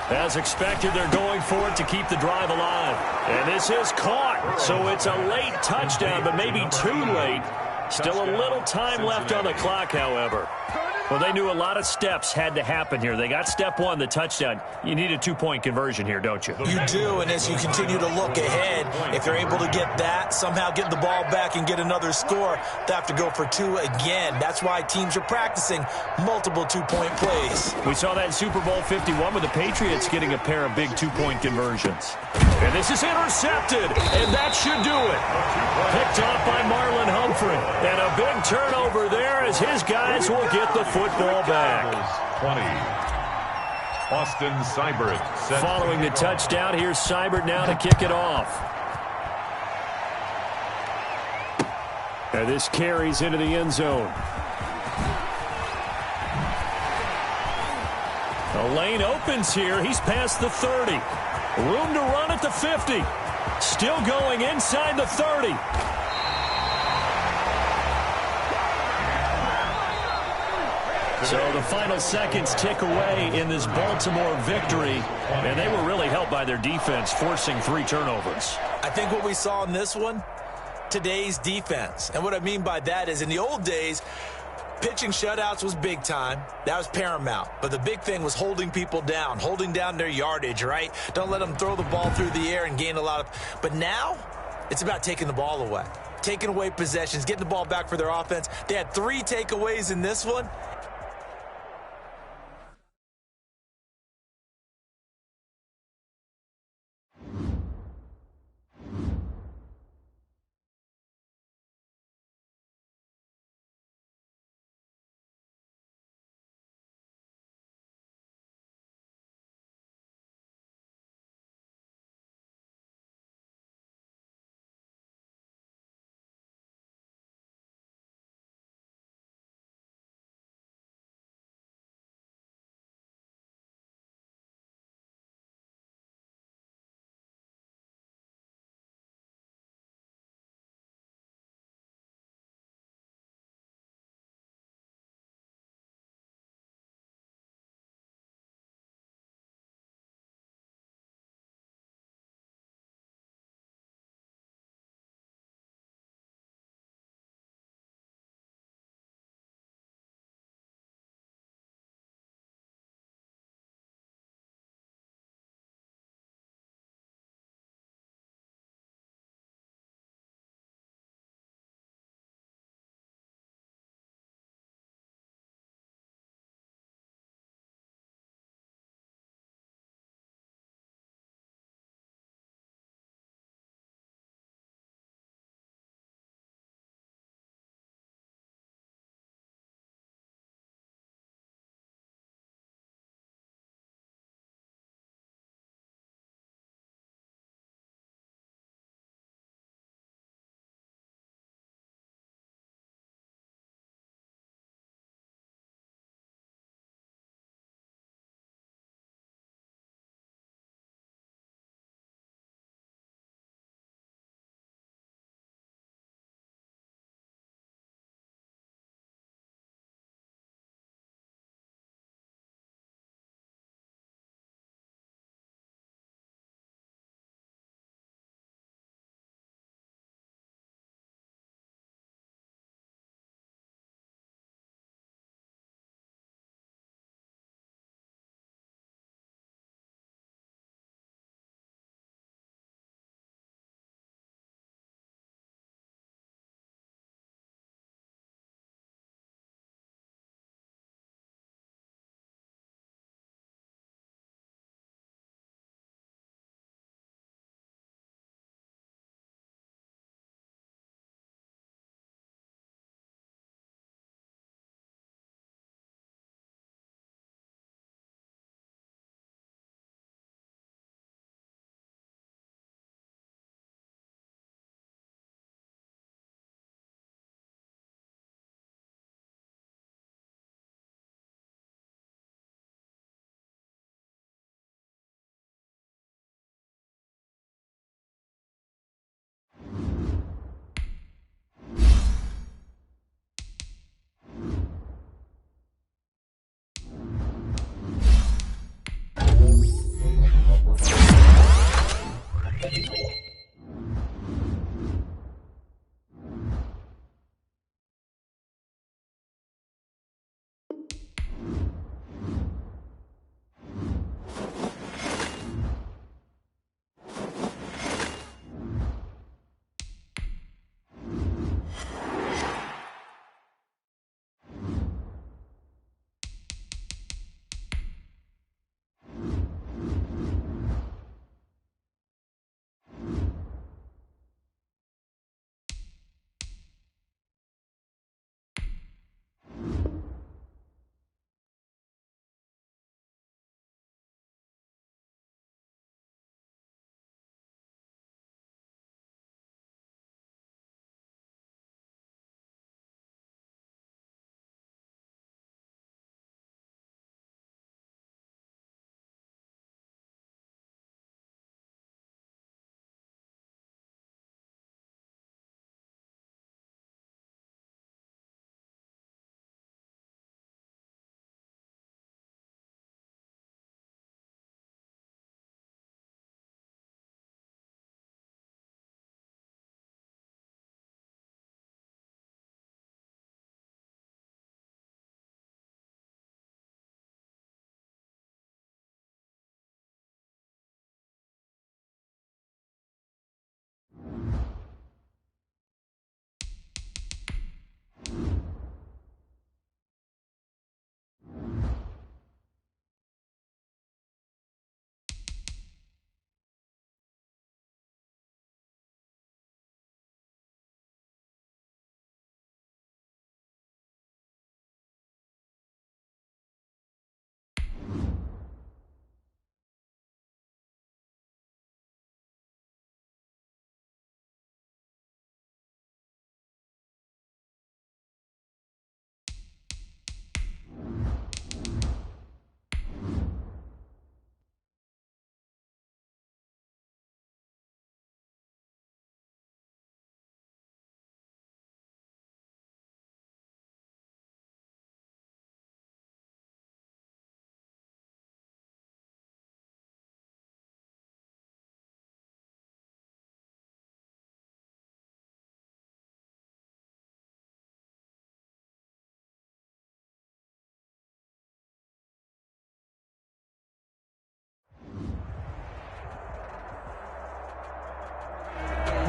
As expected, they're going for it to keep the drive alive. And this is caught, so it's a late touchdown, but maybe too late. Still a little time left on the clock, however. Well, they knew a lot of steps had to happen here. They got step 1, the touchdown. You need a 2-point conversion here, don't you? You do, and as you continue to look ahead, if they're able to get that, somehow get the ball back and get another score, they have to go for 2 again. That's why teams are practicing multiple 2-point plays. We saw that in Super Bowl 51 with the Patriots getting a pair of big 2-point conversions. And this is intercepted, and that should do it. Picked off by Marlon Humphrey. And a big turnover there as his guys will get the football back. 20. Austin Seibert. Following the touchdown, here's Seibert now to kick it off. And this carries into the end zone. The lane opens here. He's past the 30. Room to run at the 50. Still going inside the 30. So the final seconds tick away in this Baltimore victory, and they were really helped by their defense, forcing 3 turnovers. I think what we saw in this one, today's defense. And what I mean by that is in the old days, Pitching shutouts was big time. That was paramount. But the big thing was holding people down, holding down their yardage, right? Don't let them throw the ball through the air and gain a lot of... But now, it's about taking the ball away. Taking away possessions, getting the ball back for their offense. They had 3 takeaways in this one.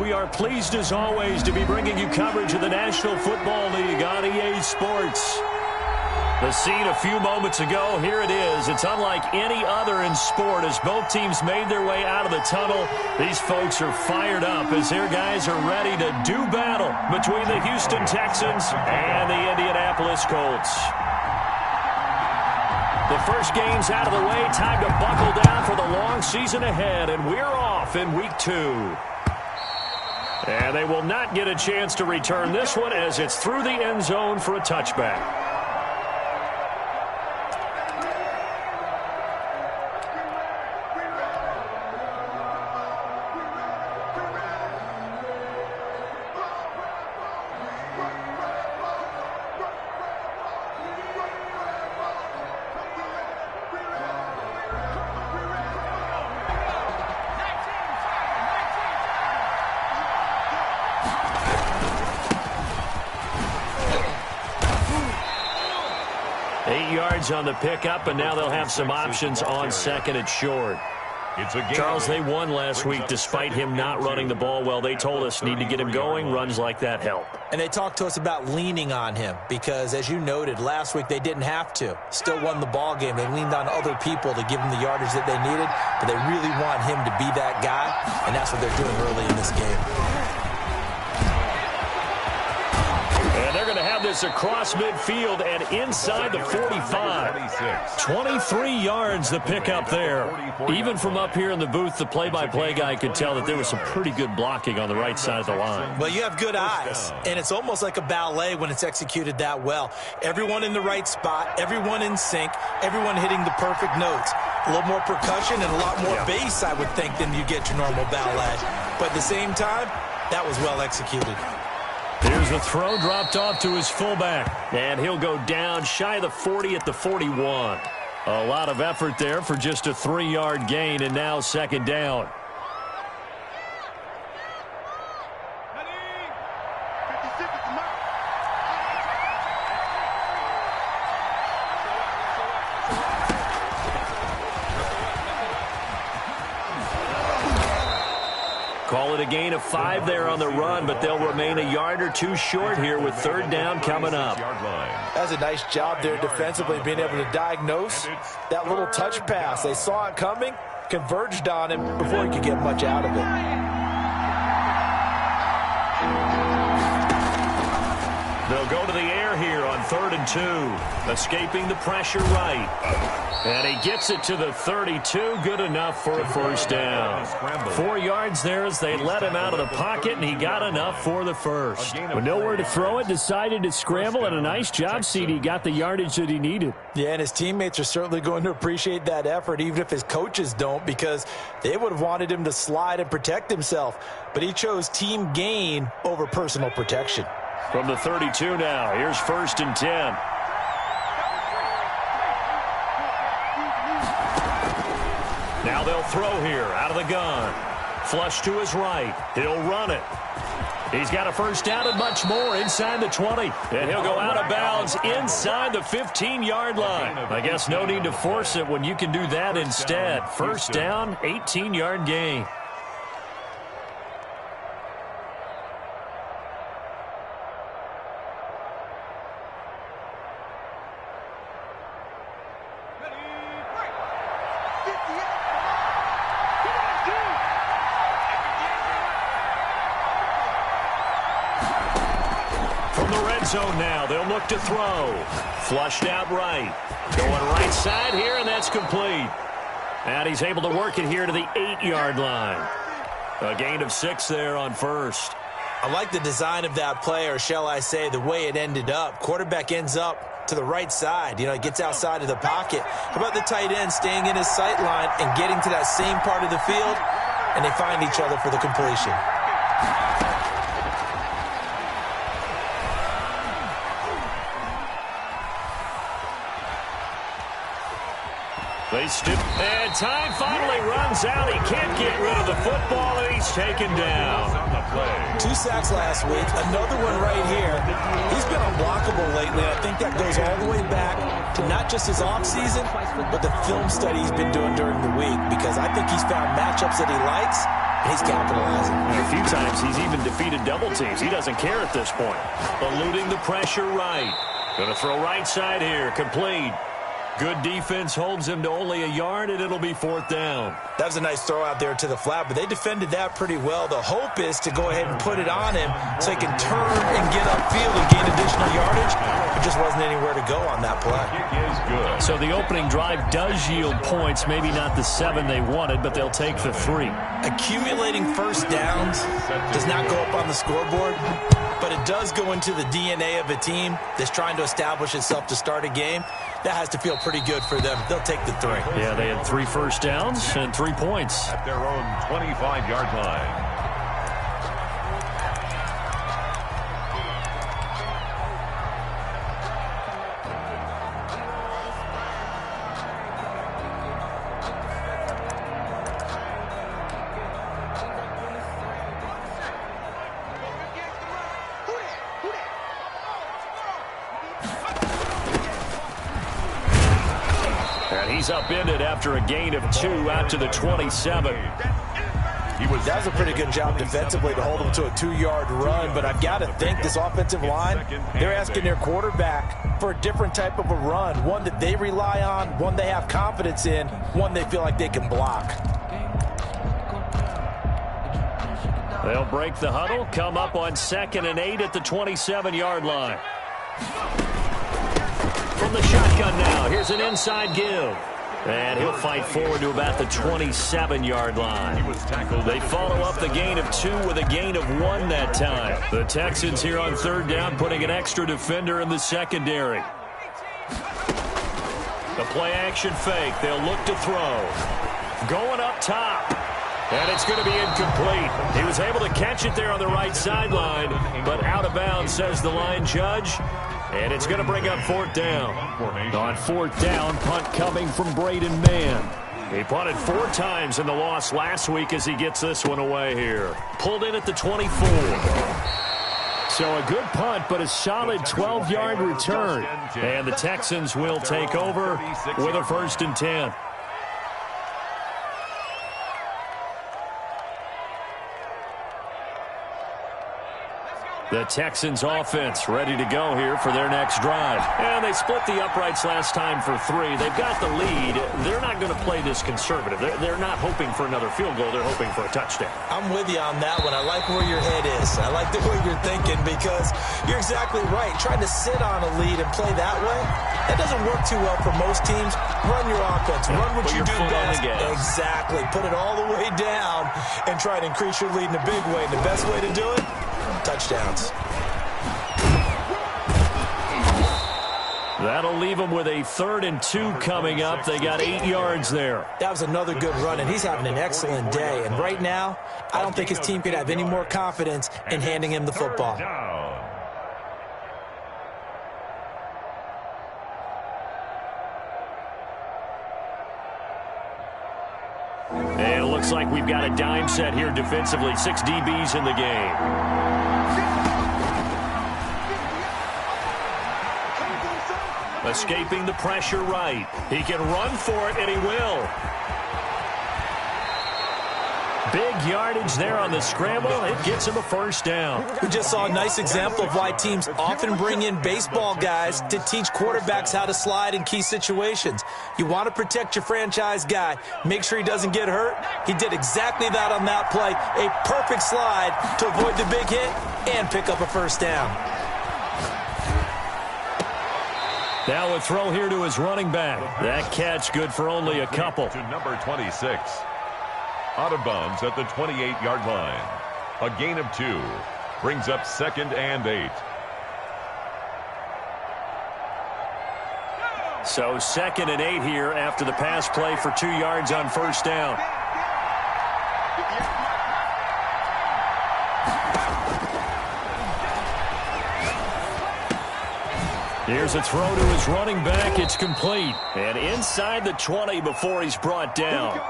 We are pleased as always to be bringing you coverage of the National Football League on EA Sports. The scene a few moments ago, here it is. It's unlike any other in sport as both teams made their way out of the tunnel. These folks are fired up as their guys are ready to do battle between the Houston Texans and the Indianapolis Colts. The first game's out of the way. Time to buckle down for the long season ahead, and we're off in week 2. And they will not get a chance to return this one as it's through the end zone for a touchback. On the pickup, and now they'll have some options on second and short. Charles, they won last week despite him not running the ball well. They told us need to get him going. Runs like that help. And they talked to us about leaning on him because, as you noted, last week they didn't have to. Still won the ball game. They leaned on other people to give them the yardage that they needed, but they really want him to be that guy, and that's what they're doing early in this game. And they're going to have this across midfield and inside the 45. 23 yards the pickup there. Even from up here in the booth, the play-by-play guy could tell that there was some pretty good blocking on the right side of the line. Well, you have good eyes, and it's almost like a ballet when it's executed that well. Everyone in the right spot, everyone in sync, everyone hitting the perfect notes. A little more percussion and a lot more bass, I would think, than you get your normal ballet. But at the same time, that was well executed. Here's the throw dropped off to his fullback, and he'll go down shy of the 40 at the 41. A lot of effort there for just a 3-yard gain, and now second down. Call it a gain of 5 there on the run, but they'll remain a yard or two short here with third down coming up. That's a nice job there defensively, being able to diagnose that little touch pass. They saw it coming, converged on him before he could get much out of it. They'll go to the air here on 3rd and 2. Escaping the pressure right. And he gets it to the 32. Good enough for a first down. 4 yards there as they let him out of the pocket, and he got enough for the first. With nowhere to throw it, decided to scramble, and a nice job, CD. Got the yardage that he needed. Yeah, and his teammates are certainly going to appreciate that effort, even if his coaches don't, because they would have wanted him to slide and protect himself. But he chose team gain over personal protection. From the 32 now, here's 1st and 10. Now they'll throw here out of the gun. Flush to his right. He'll run it. He's got a first down and much more inside the 20. And he'll go out of bounds inside the 15-yard line. I guess no need to force it when you can do that instead. First down, 18-yard gain. Zone now. They'll look to throw. Flushed out right. Going right side here, and that's complete. And he's able to work it here to the 8-yard line. A gain of 6 there on first. I like the design of that play, or shall I say the way it ended up. Quarterback ends up to the right side. You know, he gets outside of the pocket. How about the tight end staying in his sight line and getting to that same part of the field, and they find each other for the completion. They stip, and time finally runs out. He can't get rid of the football, and he's taken down. 2 sacks last week, another one right here. He's been unblockable lately. I think that goes all the way back to not just his offseason, but the film study he's been doing during the week, because I think he's found matchups that he likes, He's capitalizing. And a few times he's even defeated double teams. He doesn't care at this point. Eluding the pressure right. Going to throw right side here. Complete. Good defense holds him to only a yard, and it'll be 4th down. That was a nice throw out there to the flat, but they defended that pretty well. The hope is to go ahead and put it on him so he can turn and get upfield and gain additional yardage. There just wasn't anywhere to go on that play. It is good. So the opening drive does yield points, maybe not the 7 they wanted, but they'll take the 3. Accumulating first downs does not go up on the scoreboard, but it does go into the DNA of a team that's trying to establish itself to start a game. That has to feel pretty good for them. They'll take the 3. Yeah, they had 3 first downs and 3 points. At their own 25-yard line. He's upended after a gain of 2 out to the 27. That was a pretty good job defensively to hold him to a 2-yard run, but I've got to think this offensive line, they're asking their quarterback for a different type of a run, one that they rely on, one they have confidence in, one they feel like they can block. They'll break the huddle, come up on 2nd and 8 at the 27-yard line. From the shotgun now, here's an inside give. And he'll fight forward to about the 27-yard line. They follow up the gain of 2 with a gain of 1 that time. The Texans here on 3rd down, putting an extra defender in the secondary. The play-action fake. They'll look to throw. Going up top. And it's going to be incomplete. He was able to catch it there on the right sideline, but out of bounds, says the line judge. And it's going to bring up 4th down. On 4th down, punt coming from Braden Mann. He punted 4 times in the loss last week as he gets this one away here. Pulled in at the 24. So a good punt, but a solid 12-yard return. And the Texans will take over with a 1st and 10. The Texans offense ready to go here for their next drive. And they split the uprights last time for 3. They've got the lead. They're not going to play this conservative. They're not hoping for another field goal. They're hoping for a touchdown. I'm with you on that one. I like where your head is. I like the way you're thinking because you're exactly right. Trying to sit on a lead and play that way, that doesn't work too well for most teams. Run your offense. Run what you do best. Exactly. Put it all the way down and try to increase your lead in a big way. And the best way to do it? Touchdowns. That'll leave them with a 3rd and 2 coming up. They got 8 yards there. That was another good run, and he's having an excellent day. And right now, I don't think his team could have any more confidence in handing him the football. And it looks like we've got a dime set here defensively. 6 DBs in the game. Escaping the pressure right. He can run for it, and he will. Big yardage there on the scramble. It gets him a 1st down. We just saw a nice example of why teams often bring in baseball guys to teach quarterbacks how to slide in key situations. You want to protect your franchise guy. Make sure he doesn't get hurt. He did exactly that on that play. A perfect slide to avoid the big hit and pick up a 1st down. Now a throw here to his running back. That catch good for only a couple. To number 26. Out of bounds at the 28-yard line. A gain of 2. Brings up 2nd and 8. So 2nd and 8 here after the pass play for 2 yards on 1st down. Here's a throw to his running back. It's complete. And inside the 20 before he's brought down.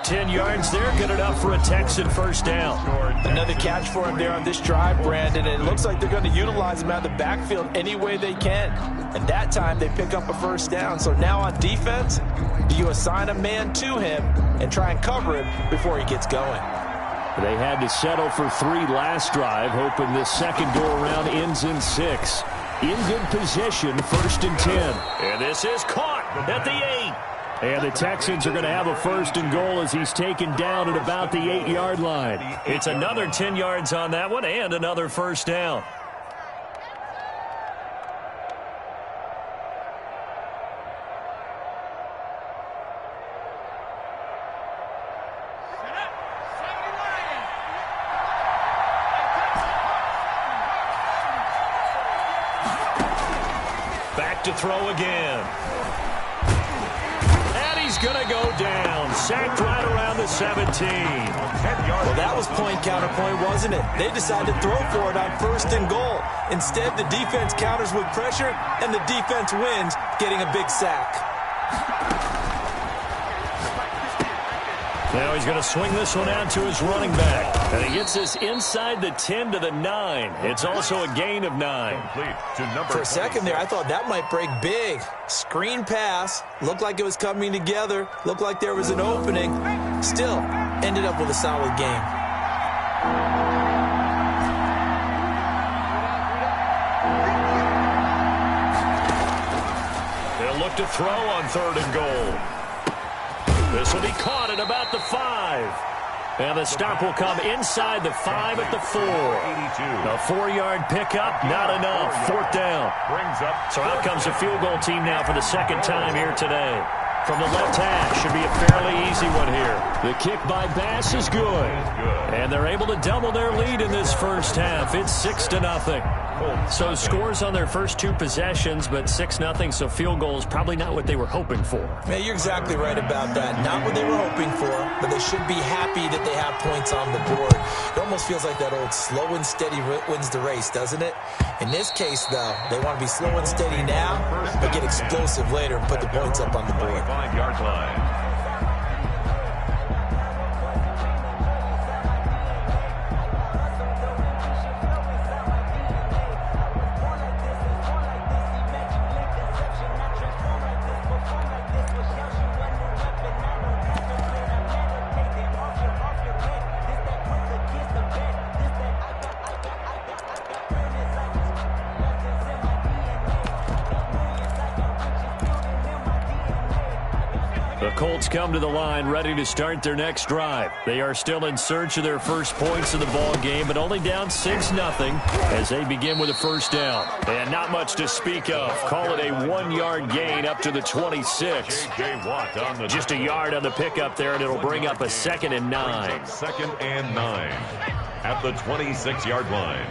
10 yards there, good enough for a Texan first down. Another catch for him there on this drive, Brandon, and it looks like they're going to utilize him out of the backfield any way they can. And that time they pick up a first down. So now on defense, do you assign a man to him and try and cover him before he gets going? They had to settle for 3 last drive, hoping this second go-around ends in 6. In good position, 1st and 10. And this is caught at the 8. And the Texans are going to have a 1st and goal as he's taken down at about the 8-yard line. It's another 10 yards on that one and another first down. Back to throw again. He's going to go down. Sacked right around the 17. Well, that was point counterpoint, wasn't it? They decided to throw for it on 1st and goal. Instead, the defense counters with pressure, and the defense wins, getting a big sack. Now he's going to swing this one out to his running back. And he gets this inside the 10 to the 9. It's also a gain of 9. For a second there, I thought that might break big. Screen pass. Looked like it was coming together. Looked like there was an opening. Still, ended up with a solid game. They'll look to throw on 3rd and goal. This will be caught at about the 5. And the stop will come inside the 5 at the 4. A 4-yard pickup, not enough. 4th down. So out comes the field goal team now for the 2nd time here today. From the left hash, should be a fairly easy one here. The kick by Bass is good. And they're able to double their lead in this first half. It's 6-0. So scores on their first 2 possessions, but 6-0, so field goal is probably not what they were hoping for. Man, you're exactly right about that. Not what they were hoping for, but they should be happy that they have points on the board. It almost feels like that old slow and steady wins the race, doesn't it? In this case, though, they want to be slow and steady now, but get explosive later and put the points up on the board. 5-yard line. The Colts come to the line ready to start their next drive. They are still in search of their first points of the ball game, but only down 6-0 as they begin with a first down. And not much to speak of. Call it a 1-yard gain up to the 26. Just a yard on the pickup there, and it'll bring up a 2nd and 9. 2nd and 9 at the 26-yard line.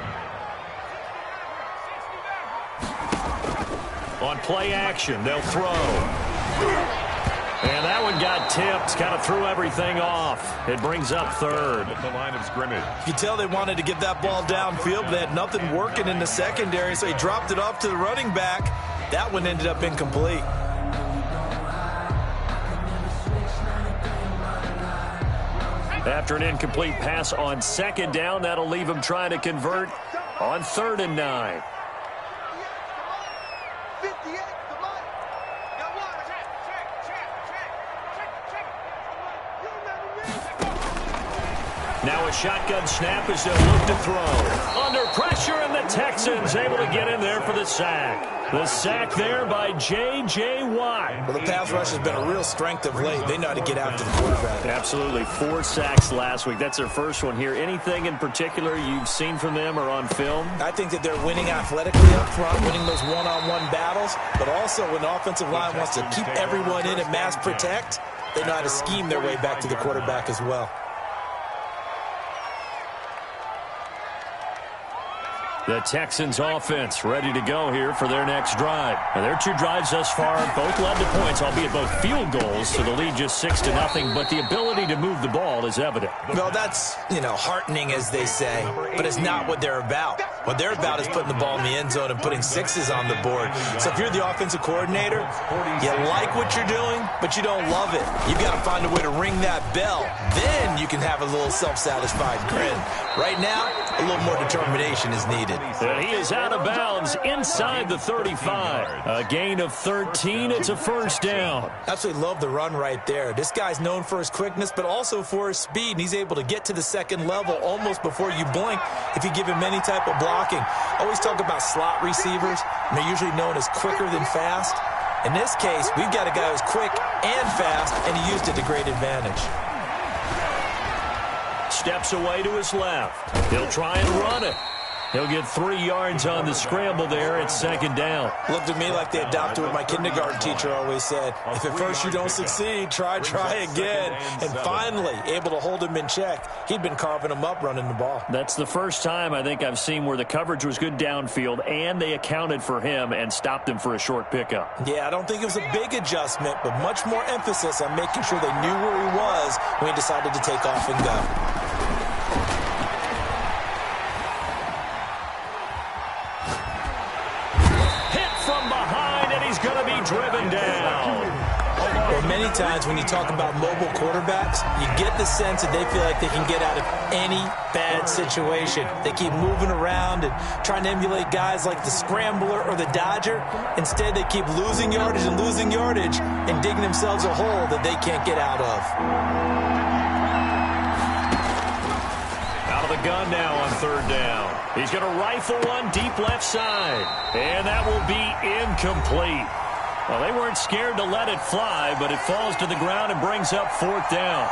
On play action, they'll throw. And that one got tipped, kind of threw everything off. It brings up 3rd. At the line of scrimmage. You can tell they wanted to get that ball downfield, but they had nothing working in the secondary, so he dropped it off to the running back. That one ended up incomplete. After an incomplete pass on 2nd down, that'll leave him trying to convert on 3rd and 9. Now a shotgun snap as they'll look to throw. Under pressure, and the Texans able to get in there for the sack. The sack there by J.J. Watt. Well, the pass rush has been a real strength of late. They know how to get after the quarterback. Absolutely. 4 sacks last week. That's their first one here. Anything in particular you've seen from them or on film? I think that they're winning athletically up front, winning those one-on-one battles, but also when the offensive line wants to keep everyone in and mass protect, they know how to scheme their way back to the quarterback as well. The Texans offense ready to go here for their next drive. Now, their 2 drives thus far both led to points, albeit both field goals, so the lead just 6-0, but the ability to move the ball is evident. Well, that's, heartening, as they say, but it's not what they're about. What they're about is putting the ball in the end zone and putting 6s on the board. So if you're the offensive coordinator, you like what you're doing, but you don't love it. You've got to find a way to ring that bell. Then you can have a little self-satisfied grin. Right now, a little more determination is needed. And he is out of bounds inside the 35. A gain of 13. It's a first down. Absolutely love the run right there. This guy's known for his quickness, but also for his speed. And he's able to get to the second level almost before you blink if you give him any type of blocking. I always talk about slot receivers, and they're usually known as quicker than fast. In this case, we've got a guy who's quick and fast, and he used it to great advantage. Steps away to his left. He'll try and run it. He'll get 3 yards on the scramble there. It's second down. Looked at me like they adopted what my kindergarten teacher always said. If at first you don't succeed, try again. And finally, able to hold him in check. He'd been carving him up running the ball. That's the first time I think I've seen where the coverage was good downfield and they accounted for him and stopped him for a short pickup. Yeah, I don't think it was a big adjustment, but much more emphasis on making sure they knew where he was when he decided to take off and go. Driven down. Well, many times when you talk about mobile quarterbacks, you get the sense that they feel like they can get out of any bad situation. They keep moving around and trying to emulate guys like the Scrambler or the Dodger. Instead, they keep losing yardage and digging themselves a hole that they can't get out of. Out of the gun now on third down. He's going to rifle one deep left side. And that will be incomplete. Well, they weren't scared to let it fly, but it falls to the ground and brings up fourth down.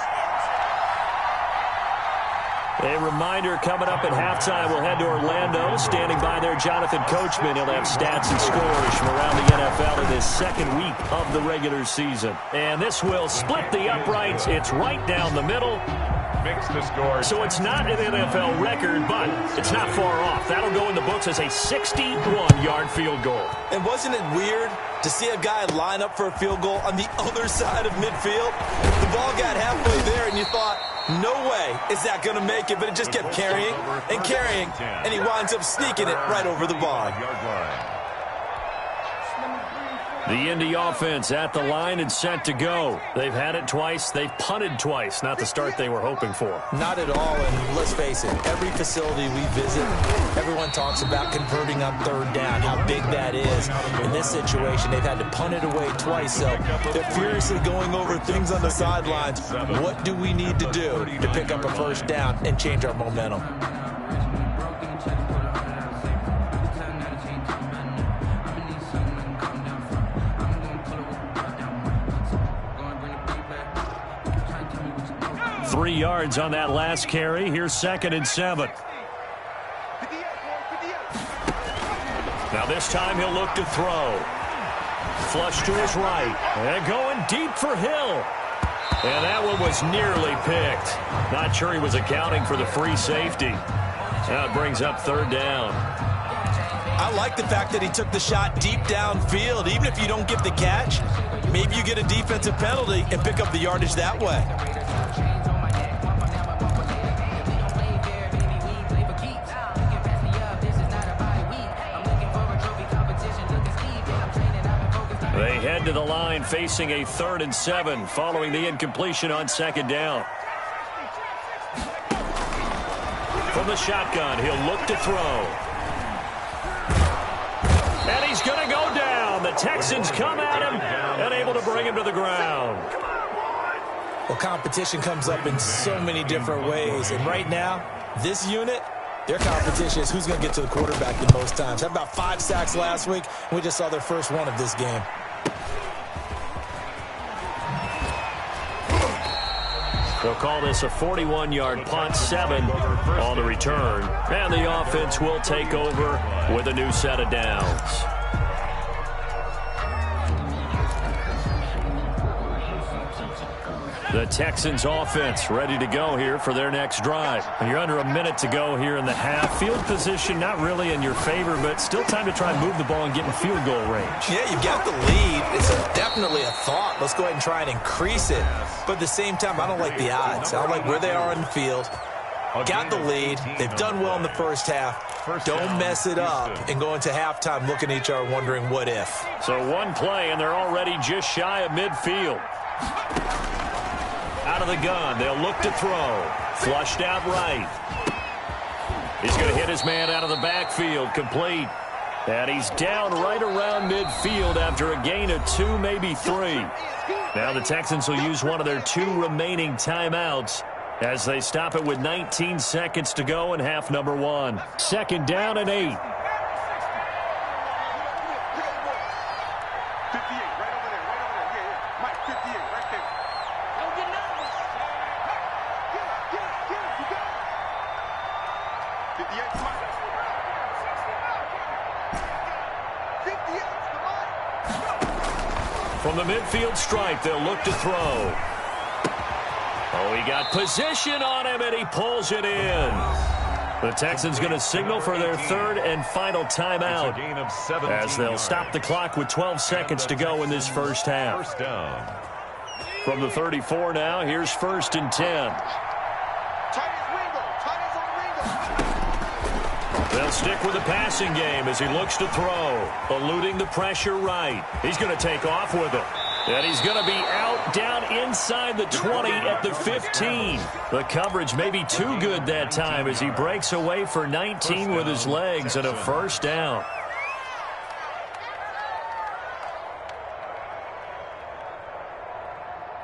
A reminder coming up at halftime, we'll head to Orlando. Standing by there, Jonathan Coachman. He'll have stats and scores from around the NFL in this second week of the regular season. And this will split the uprights. It's right down the middle. So it's not an NFL record, but it's not far off. That'll go in the books as a 61-yard field goal. And wasn't it weird to see a guy line up for a field goal on the other side of midfield? The ball got halfway there, and you thought, no way is that going to make it, but it just kept carrying, and he winds up sneaking it right over the bar. The Indy offense at the line and set to go. They've had it twice. They've punted twice. Not the start they were hoping for. Not at all, and let's face it, every facility we visit, everyone talks about converting on third down, how big that is. In this situation, they've had to punt it away twice, so they're furiously going over things on the sidelines. What do we need to do to pick up a first down and change our momentum? Three yards on that last carry. Here's 2nd and 7. Now this time he'll look to throw. Flush to his right. And going deep for Hill. And that one was nearly picked. Not sure he was accounting for the free safety. Now it brings up third down. I like the fact that he took the shot deep downfield. Even if you don't get the catch, maybe you get a defensive penalty and pick up the yardage that way. They head to the line facing a 3rd and 7 following the incompletion on 2nd down. From the shotgun, he'll look to throw. And he's going to go down. The Texans come at him and able to bring him to the ground. Well, competition comes up in so many different ways. And right now, this unit, their competition is who's going to get to the quarterback the most times. Had about 5 sacks last week, and we just saw their first one of this game. They'll call this a 41-yard punt, 7 on the return. And the offense will take over with a new set of downs. The Texans offense ready to go here for their next drive. You're under a minute to go here in the half. Field position not really in your favor, but still time to try and move the ball and get in field goal range. Yeah, you've got the lead. It's definitely a thought. Let's go ahead and try and increase it. But at the same time, I don't like the odds. I don't like where they are on the field. Got the lead. They've done well in the first half. Don't mess it up and go into halftime looking at each other wondering what if. So one play, and they're already just shy of midfield. Out of the gun, they'll look to throw. Flushed out right. He's going to hit his man out of the backfield, complete. And he's down right around midfield after a gain of 2, maybe 3. Now the Texans will use one of their 2 remaining timeouts as they stop it with 19 seconds to go in half number 1. Second down and 8. 58, right over there. Yeah. Mike, 58, right there. Don't get nervous. Get it. You got it. 58, Mike. 58, From the midfield stripe, they'll look to throw. Oh, he got position on him, and he pulls it in. The Texans going to signal for their 3rd and final timeout as they'll stop the clock with 12 seconds to go in this first half. First down. From the 34 now, here's 1st and 10. They'll stick with the passing game as he looks to throw, eluding the pressure right. He's going to take off with it. And he's going to be out down inside the 20 at the 15. The coverage may be too good that time as he breaks away for 19 with his legs and a first down.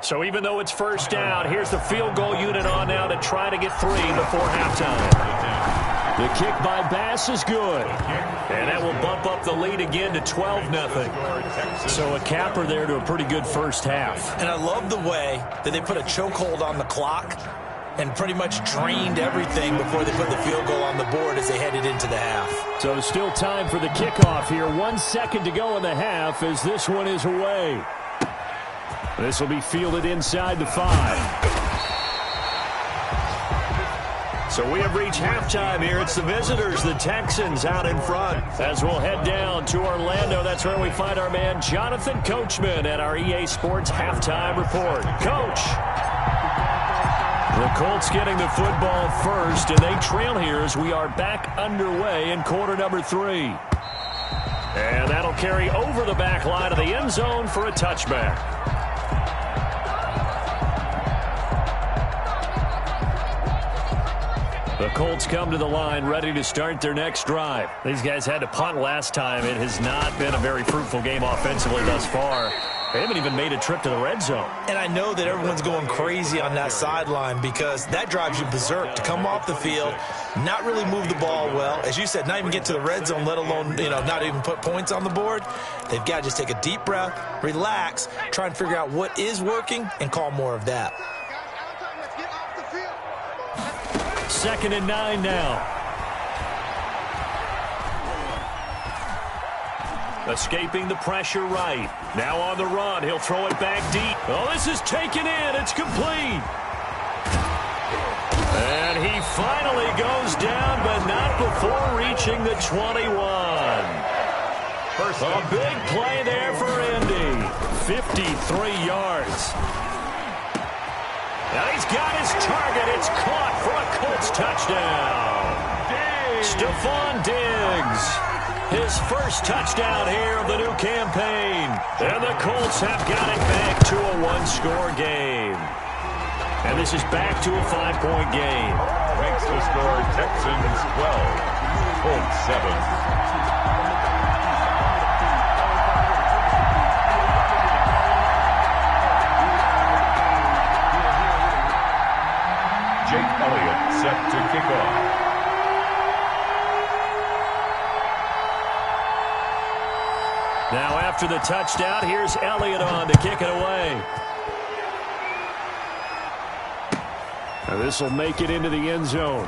So even though it's first down, here's the field goal unit on now to try to get 3 before halftime. The kick by Bass is good. And that will bump up the lead again to 12-0. So a capper there to a pretty good first half. And I love the way that they put a chokehold on the clock and pretty much drained everything before they put the field goal on the board as they headed into the half. So still time for the kickoff here. 1 second to go in the half as this one is away. This will be fielded inside the 5. So we have reached halftime here. It's the visitors, the Texans, out in front. As we'll head down to Orlando, that's where we find our man Jonathan Coachman at our EA Sports Halftime Report. Coach. The Colts getting the football first, and they trail here as we are back underway in quarter number 3. And that'll carry over the back line of the end zone for a touchback. The Colts come to the line ready to start their next drive. These guys had to punt last time. It has not been a very fruitful game offensively thus far. They haven't even made a trip to the red zone. And I know that everyone's going crazy on that sideline because that drives you berserk to come off the field, not really move the ball well. As you said, not even get to the red zone, let alone, not even put points on the board. They've got to just take a deep breath, relax, try and figure out what is working, and call more of that. 2nd and 9 now. Escaping the pressure right. Now on the run. He'll throw it back deep. Oh, this is taken in. It's complete. And he finally goes down, but not before reaching the 21. A big play there for Indy. 53 yards. Now he's got his target. It's caught for a Colts touchdown. Stephon Diggs. His first touchdown here of the new campaign. And the Colts have got it back to a 1-score game. And this is back to a 5-point game. Makes the score Texans 12, Colts 7. Jake Elliott set to kick off. Now after the touchdown, here's Elliott on to kick it away. And this will make it into the end zone.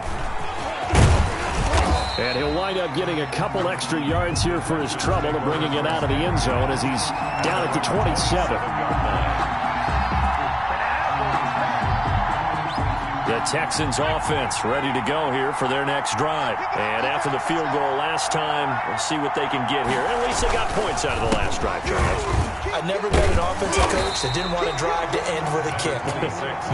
And he'll wind up getting a couple extra yards here for his trouble to bringing it out of the end zone as he's down at the 27. The Texans offense ready to go here for their next drive. And after the field goal last time, we'll see what they can get here. At least they got points out of the last drive, Charles. I never met an offensive coach that didn't want to drive to end with a kick.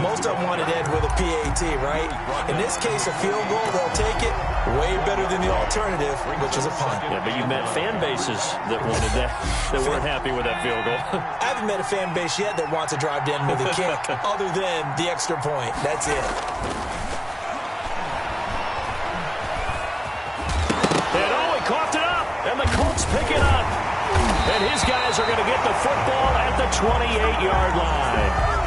Most of them wanted to end with a PAT, right? In this case, a field goal, they'll take it. Way better than the alternative, which is a punt. Yeah, but you met fan bases that wanted that weren't happy with that field goal. I haven't met a fan base yet that wants to drive to end with a kick, other than the extra point. That's it. And he coughed it up, and the Colts pick it up. And his guys are going to get the football at the 28-yard line.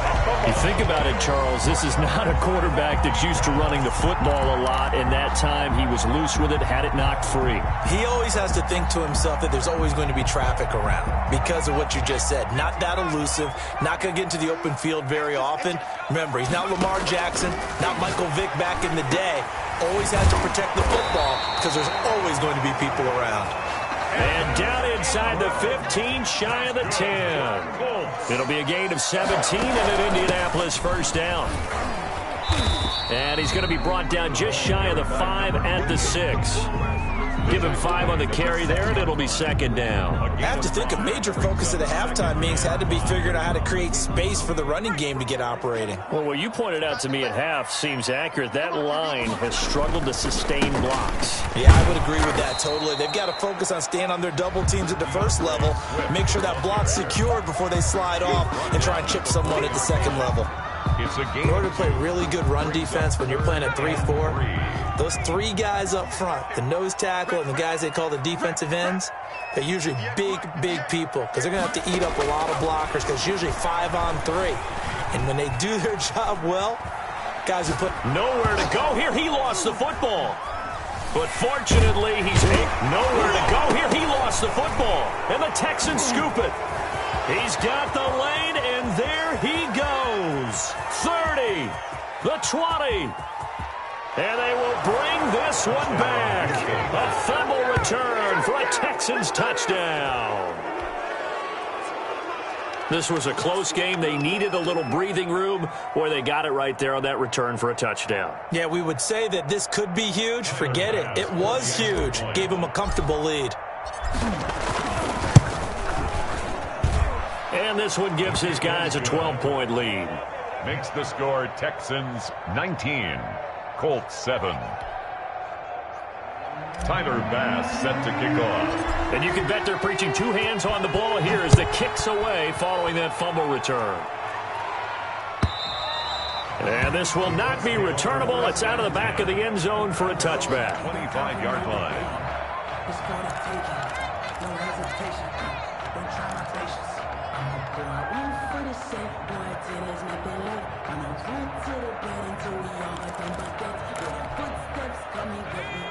You think about it, Charles, this is not a quarterback that's used to running the football a lot, and that time he was loose with it, had it knocked free. He always has to think to himself that there's always going to be traffic around because of what you just said. Not that elusive, not going to get into the open field very often. Remember, he's not Lamar Jackson, not Michael Vick back in the day. Always has to protect the football because there's always going to be people around. And down inside the 15, shy of the 10. It'll be a gain of 17 and an Indianapolis first down. And he's going to be brought down just shy of the 5 at the 6. Give him 5 on the carry there, and it'll be second down. I have to think a major focus of the halftime meetings had to be figuring out how to create space for the running game to get operating. Well, what you pointed out to me at half seems accurate. That line has struggled to sustain blocks. Yeah, I would agree with that totally. They've got to focus on staying on their double teams at the first level, make sure that block's secured before they slide off and try and chip someone at the second level. In order to play really good run defense when you're playing at 3-4, those 3 guys up front, the nose tackle and the guys they call the defensive ends, they're usually big people because they're going to have to eat up a lot of blockers because it's usually 5-on-3. And when they do their job well, guys who put nowhere to go here, he lost the football. But fortunately, he's nowhere to go here. He lost the football. And the Texans scoop it. He's got the lane, and there he goes. 30, the 20. And they will bring this one back. A fumble return for a Texans touchdown. This was a close game. They needed a little breathing room where they got it right there on that return for a touchdown. Yeah, we would say that this could be huge. Forget it. It was huge. Gave him a comfortable lead. And this one gives his guys a 12-point lead. Makes the score Texans 19, Colts 7. Tyler Bass set to kick off. And you can bet they're preaching 2 hands on the ball here as the kick's away following that fumble return. And this will not be returnable. It's out of the back of the end zone for a touchback. 25-yard line.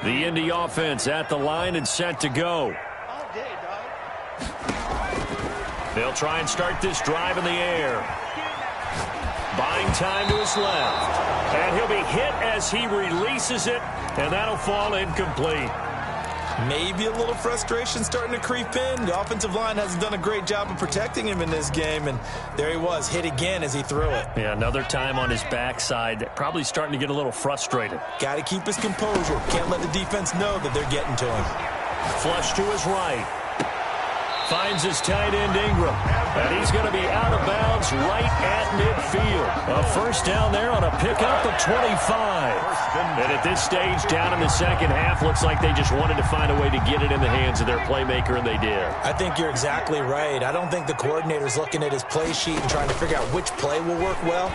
The Indy offense at the line and set to go. They'll try and start this drive in the air. Buying time to his left. And he'll be hit as he releases it, and that'll fall incomplete. Maybe a little frustration starting to creep in. The offensive line hasn't done a great job of protecting him in this game, and there he was, hit again as he threw it. Yeah, another time on his backside, probably starting to get a little frustrated. Got to keep his composure. Can't let the defense know that they're getting to him. Flush to his right. Finds his tight end Ingram. And he's going to be out of bounds right at midfield. A first down there on a pickup of 25. And at this stage, down in the second half, looks like they just wanted to find a way to get it in the hands of their playmaker, and they did. I think you're exactly right. I don't think the coordinator's looking at his play sheet and trying to figure out which play will work well.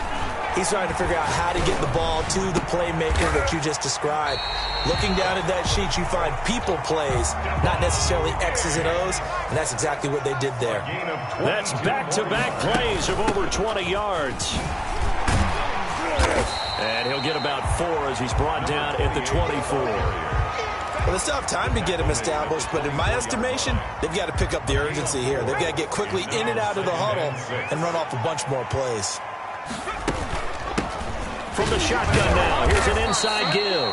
He's trying to figure out how to get the ball to the playmaker that you just described. Looking down at that sheet, you find people plays, not necessarily X's and O's, and that's exactly what they did there. That's back-to-back plays of over 20 yards. And he'll get about 4 as he's brought down at the 24. Well, they still have time to get him established, but in my estimation, they've got to pick up the urgency here. They've got to get quickly in and out of the huddle and run off a bunch more plays. From the shotgun now, here's an inside give.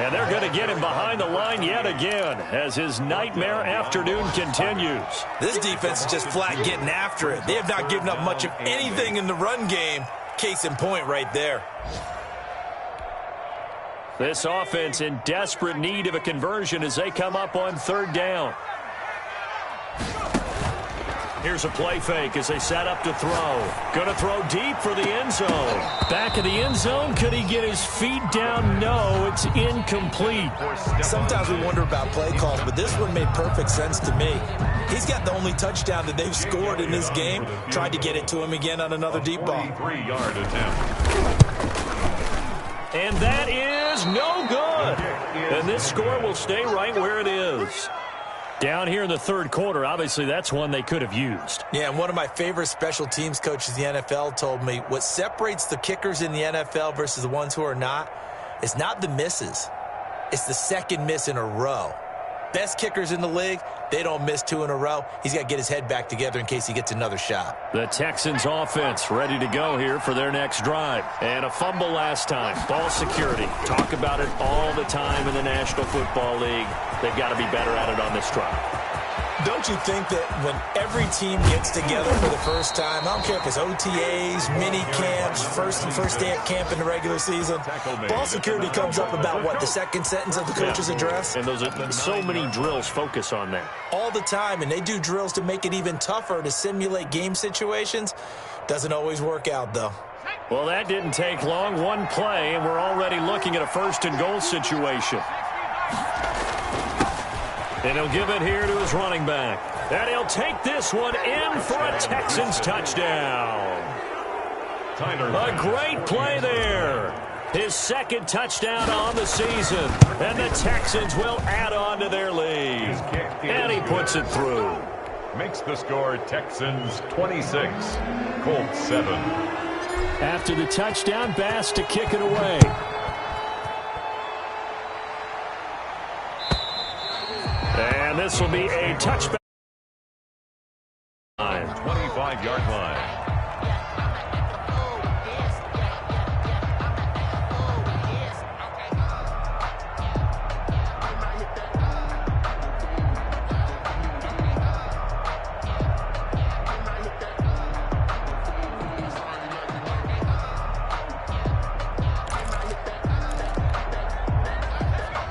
And they're going to get him behind the line yet again as his nightmare afternoon continues. This defense is just flat getting after it. They have not given up much of anything in the run game. Case in point right there. This offense in desperate need of a conversion as they come up on 3rd down. Here's a play fake as they set up to throw. Going to throw deep for the end zone. Back of the end zone. Could he get his feet down? No, it's incomplete. Sometimes we wonder about play calls, but this one made perfect sense to me. He's got the only touchdown that they've scored in this game. Tried to get it to him again on another deep ball. 43-yard attempt. And that is no good. And this score will stay right where it is. Down here in the 3rd quarter, obviously that's one they could have used. Yeah, and one of my favorite special teams coaches in the NFL told me what separates the kickers in the NFL versus the ones who are not is not the misses. It's the second miss in a row. Best kickers in the league, they don't miss 2 in a row. He's got to get his head back together in case he gets another shot. The Texans offense ready to go here for their next drive. And a fumble last time. Ball security. Talk about it all the time in the National Football League. They've got to be better at it on this drive. Don't you think that when every team gets together for the first time, I don't care if it's OTAs, mini camps, first day of camp in the regular season, ball security comes up about, what, the second sentence of the coach's address? And those are so many drills focus on that. All the time, and they do drills to make it even tougher to simulate game situations. Doesn't always work out, though. Well, that didn't take long. One play, and we're already looking at a 1st and goal situation. And he'll give it here to his running back. And he'll take this one in for a Texans touchdown. A great play there. His 2nd touchdown on the season. And the Texans will add on to their lead. And he puts it through. Makes the score Texans 26, Colts 7. After the touchdown, Bass to kick it away. And this will be a touchback. 25-yard line.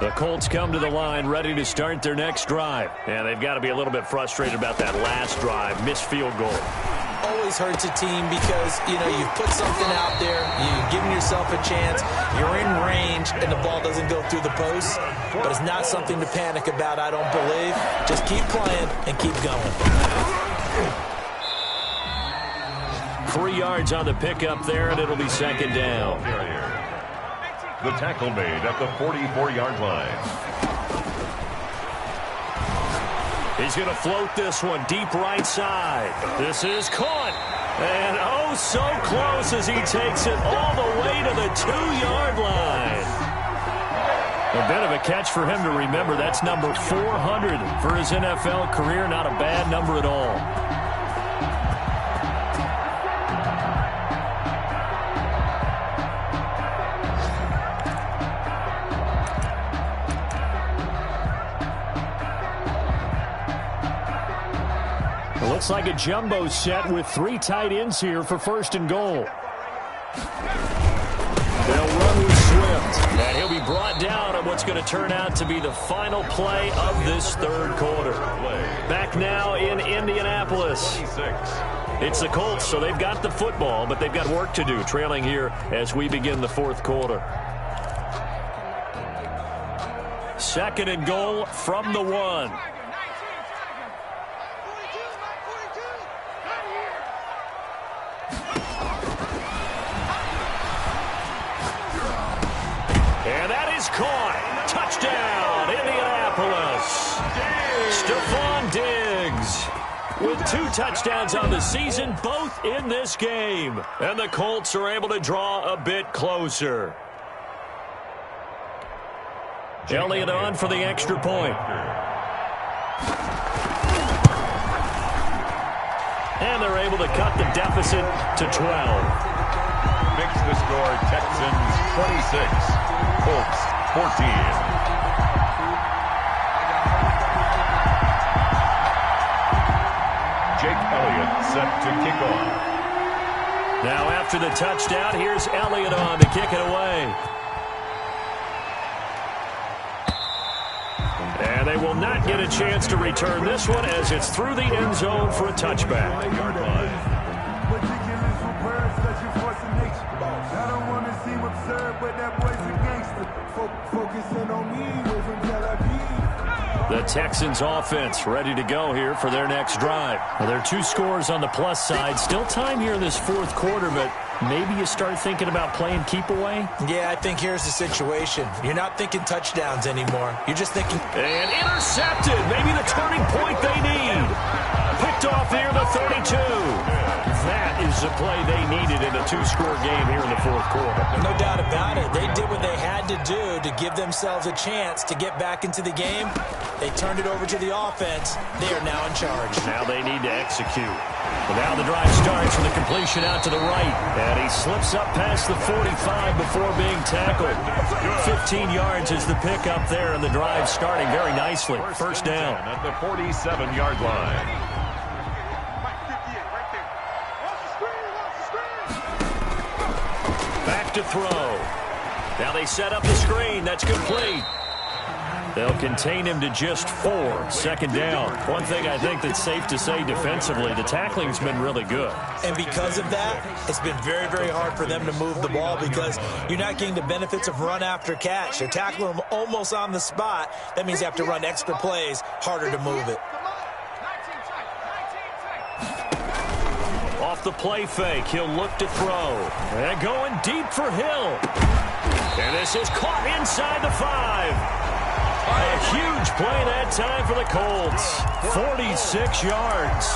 The Colts come to the line ready to start their next drive. And they've got to be a little bit frustrated about that last drive. Missed field goal. Always hurts a team because, you've put something out there. You've given yourself a chance. You're in range, and the ball doesn't go through the post. But it's not something to panic about, I don't believe. Just keep playing and keep going. 3 yards on the pickup there, and it'll be 2nd down. The tackle made at the 44-yard line. He's going to float this one deep right side. This is caught. And oh, so close as he takes it all the way to the 2-yard line. A bit of a catch for him to remember. That's number 400 for his NFL career. Not a bad number at all. Looks like a jumbo set with 3 tight ends here for 1st and goal. They'll run with Swift, and he'll be brought down on what's going to turn out to be the final play of this 3rd quarter. Back now in Indianapolis. It's the Colts, so they've got the football, but they've got work to do, trailing here as we begin the 4th quarter. 2nd and goal from the 1. And that is caught. Touchdown, Indianapolis. Stephon Diggs with 2 touchdowns on the season, both in this game. And the Colts are able to draw a bit closer. Elliott on for the extra point. And they're able to cut the deficit to 12. Makes the score Texans 26, Colts 14. Jake Elliott set to kick off. Now after the touchdown, here's Elliott on to kick it away. And they will not get a chance to return this one as it's through the end zone for a touchback. The Texans offense ready to go here for their next drive. Well, there are 2 scores on the plus side. Still time here in this 4th quarter, but maybe you start thinking about playing keep away? Yeah, I think here's the situation. You're not thinking touchdowns anymore. You're just thinking... And intercepted. Maybe the turning point they need. Picked off near the 32. That is the play they needed in a 2-score game here in the 4th quarter. No doubt about it. They did what they had to do to give themselves a chance to get back into the game. They turned it over to the offense. They are now in charge. Now they need to execute. But now the drive starts with a completion out to the right. And he slips up past the 45 before being tackled. 15 yards is the pickup there, and the drive starting very nicely. First down. At the 47-yard line. Back to throw. Now they set up the screen. That's complete. They'll contain him to just 4. Second down. One thing I think that's safe to say defensively, the tackling's been really good. And because of that, it's been very, very hard for them to move the ball because you're not getting the benefits of run after catch. They're tackling them almost on the spot. That means you have to run extra plays, harder to move it. Off the play fake, he'll look to throw. And going deep for Hill. And this is caught inside the 5. A huge play that time for the Colts. 46 yards.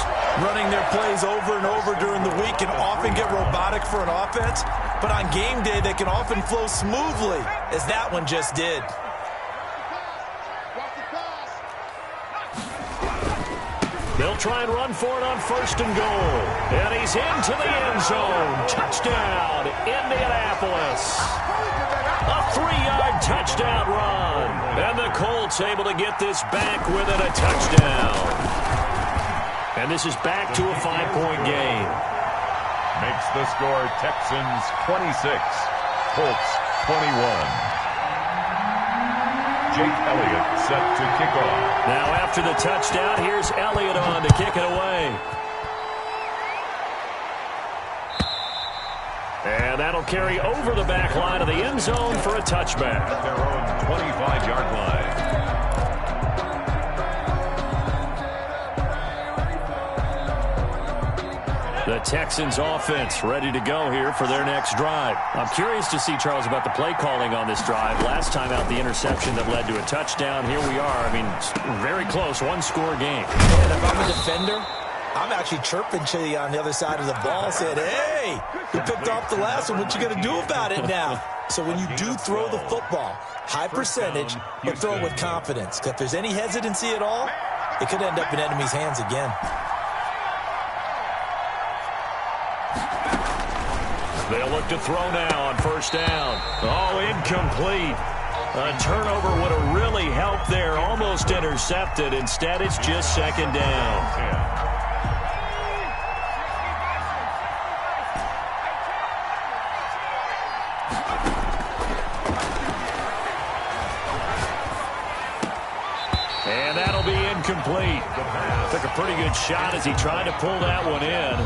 Running their plays over and over during the week can often get robotic for an offense, but on game day they can often flow smoothly, as that one just did. They'll try and run for it on 1st and goal. And he's into the end zone. Touchdown, Indianapolis. A 3-yard touchdown run. And the Colts able to get this back within a touchdown. And this is back to a 5-point game. Makes the score Texans 26, Colts 21. Jake Elliott set to kick off. Now after the touchdown, here's Elliott on to kick it away. And that'll carry over the back line of the end zone for a touchback. At their own 25-yard line. The Texans offense ready to go here for their next drive. I'm curious to see, Charles, about the play calling on this drive. Last time out, the interception that led to a touchdown. Here we are. I mean, very close, 1-score game. And if I'm a defender, I'm actually chirping to you on the other side of the ball, saying, hey, you picked off the last one. What you going to do about it now? So when you do throw the football, high percentage, but throw it with confidence. Because if there's any hesitancy at all, it could end up in enemy's hands again. They'll look to throw now on 1st down. Oh, incomplete. A turnover would have really helped there. Almost intercepted. Instead, it's just 2nd down. And that'll be incomplete. Took a pretty good shot as he tried to pull that one in.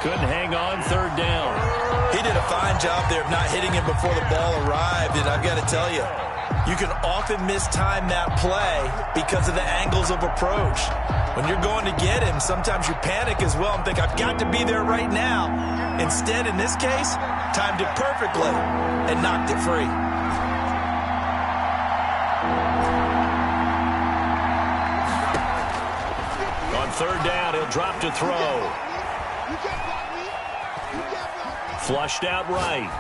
Couldn't hang on. 3rd down. He did a fine job there of not hitting him before the ball arrived, and I've got to tell you, you can often mistime that play because of the angles of approach. When you're going to get him, sometimes you panic as well and think, I've got to be there right now. Instead, in this case, timed it perfectly and knocked it free. On 3rd down, he'll drop to throw. Flushed out right.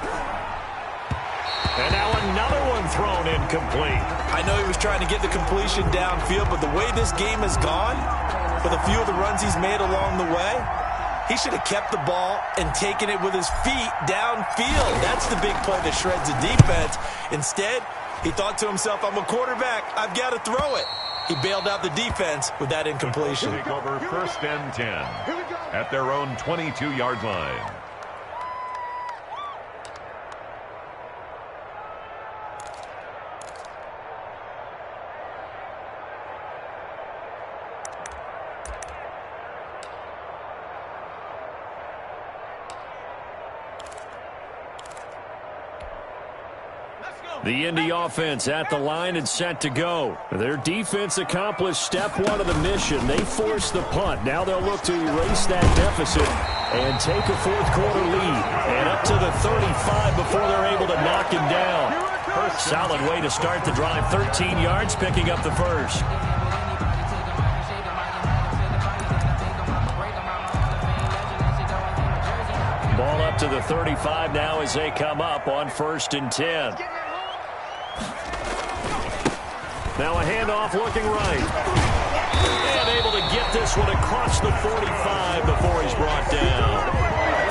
And now another one thrown incomplete. I know he was trying to get the completion downfield, but the way this game has gone, with a few of the runs he's made along the way, he should have kept the ball and taken it with his feet downfield. That's the big play that shreds the defense. Instead, he thought to himself, I'm a quarterback. I've got to throw it. He bailed out the defense with that incompletion. Take over 1st and 10 at their own 22-yard line. The Indy offense at the line and set to go. Their defense accomplished step one of the mission. They forced the punt. Now they'll look to erase that deficit and take a fourth-quarter lead. And up to the 35 before they're able to knock him down. Solid way to start the drive. 13 yards, picking up the first. Ball up to the 35 now as they come up on 1st and 10. Now a handoff looking right. And able to get this one across the 45 before he's brought down.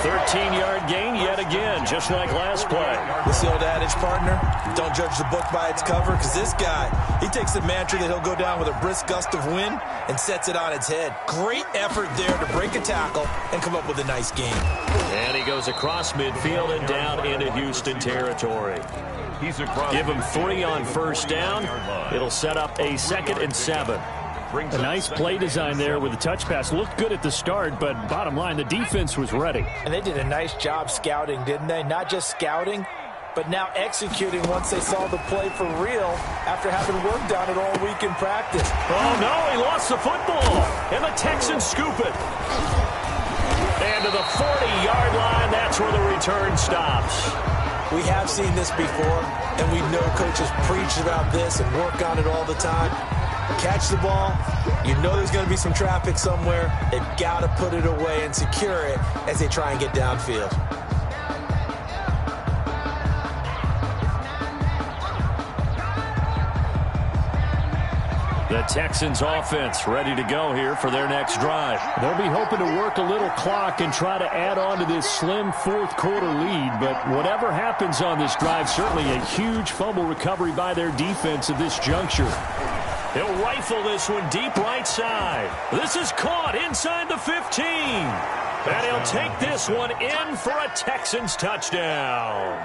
13-yard gain yet again, just like last play. What's the old adage, partner? Don't judge the book by its cover, because this guy, he takes the mantra that he'll go down with a brisk gust of wind and sets it on its head. Great effort there to break a tackle and come up with a nice gain. And he goes across midfield and down into Houston territory. Give him 3 on 1st down. It'll set up a 2nd and 7. A nice play design there with the touch pass. Looked good at the start, but bottom line, the defense was ready. And they did a nice job scouting, didn't they? Not just scouting, but now executing once they saw the play for real after having worked on it all week in practice. Oh, no, he lost the football. And the Texans scoop it. And to the 40-yard line, that's where the return stops. We have seen this before, and we know coaches preach about this and work on it all the time. Catch the ball. You know there's going to be some traffic somewhere. They've got to put it away and secure it as they try and get downfield. The Texans offense ready to go here for their next drive. They'll be hoping to work a little clock and try to add on to this slim fourth-quarter lead. But whatever happens on this drive, certainly a huge fumble recovery by their defense at this juncture. He'll rifle this one deep right side. This is caught inside the 15. And he'll take this one in for a Texans touchdown.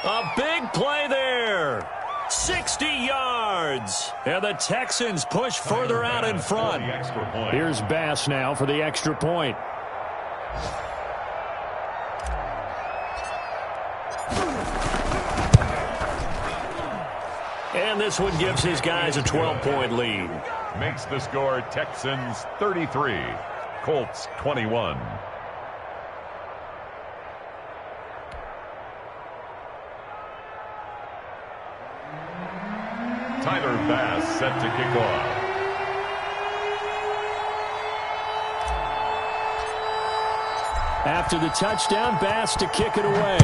A big play there. 60 yards. And the Texans push further out in front. Here's Bass now for the extra point. And this one gives his guys a 12-point lead. Makes the score Texans 33, Colts 21. Tyler Bass set to kick off. After the touchdown, Bass to kick it away.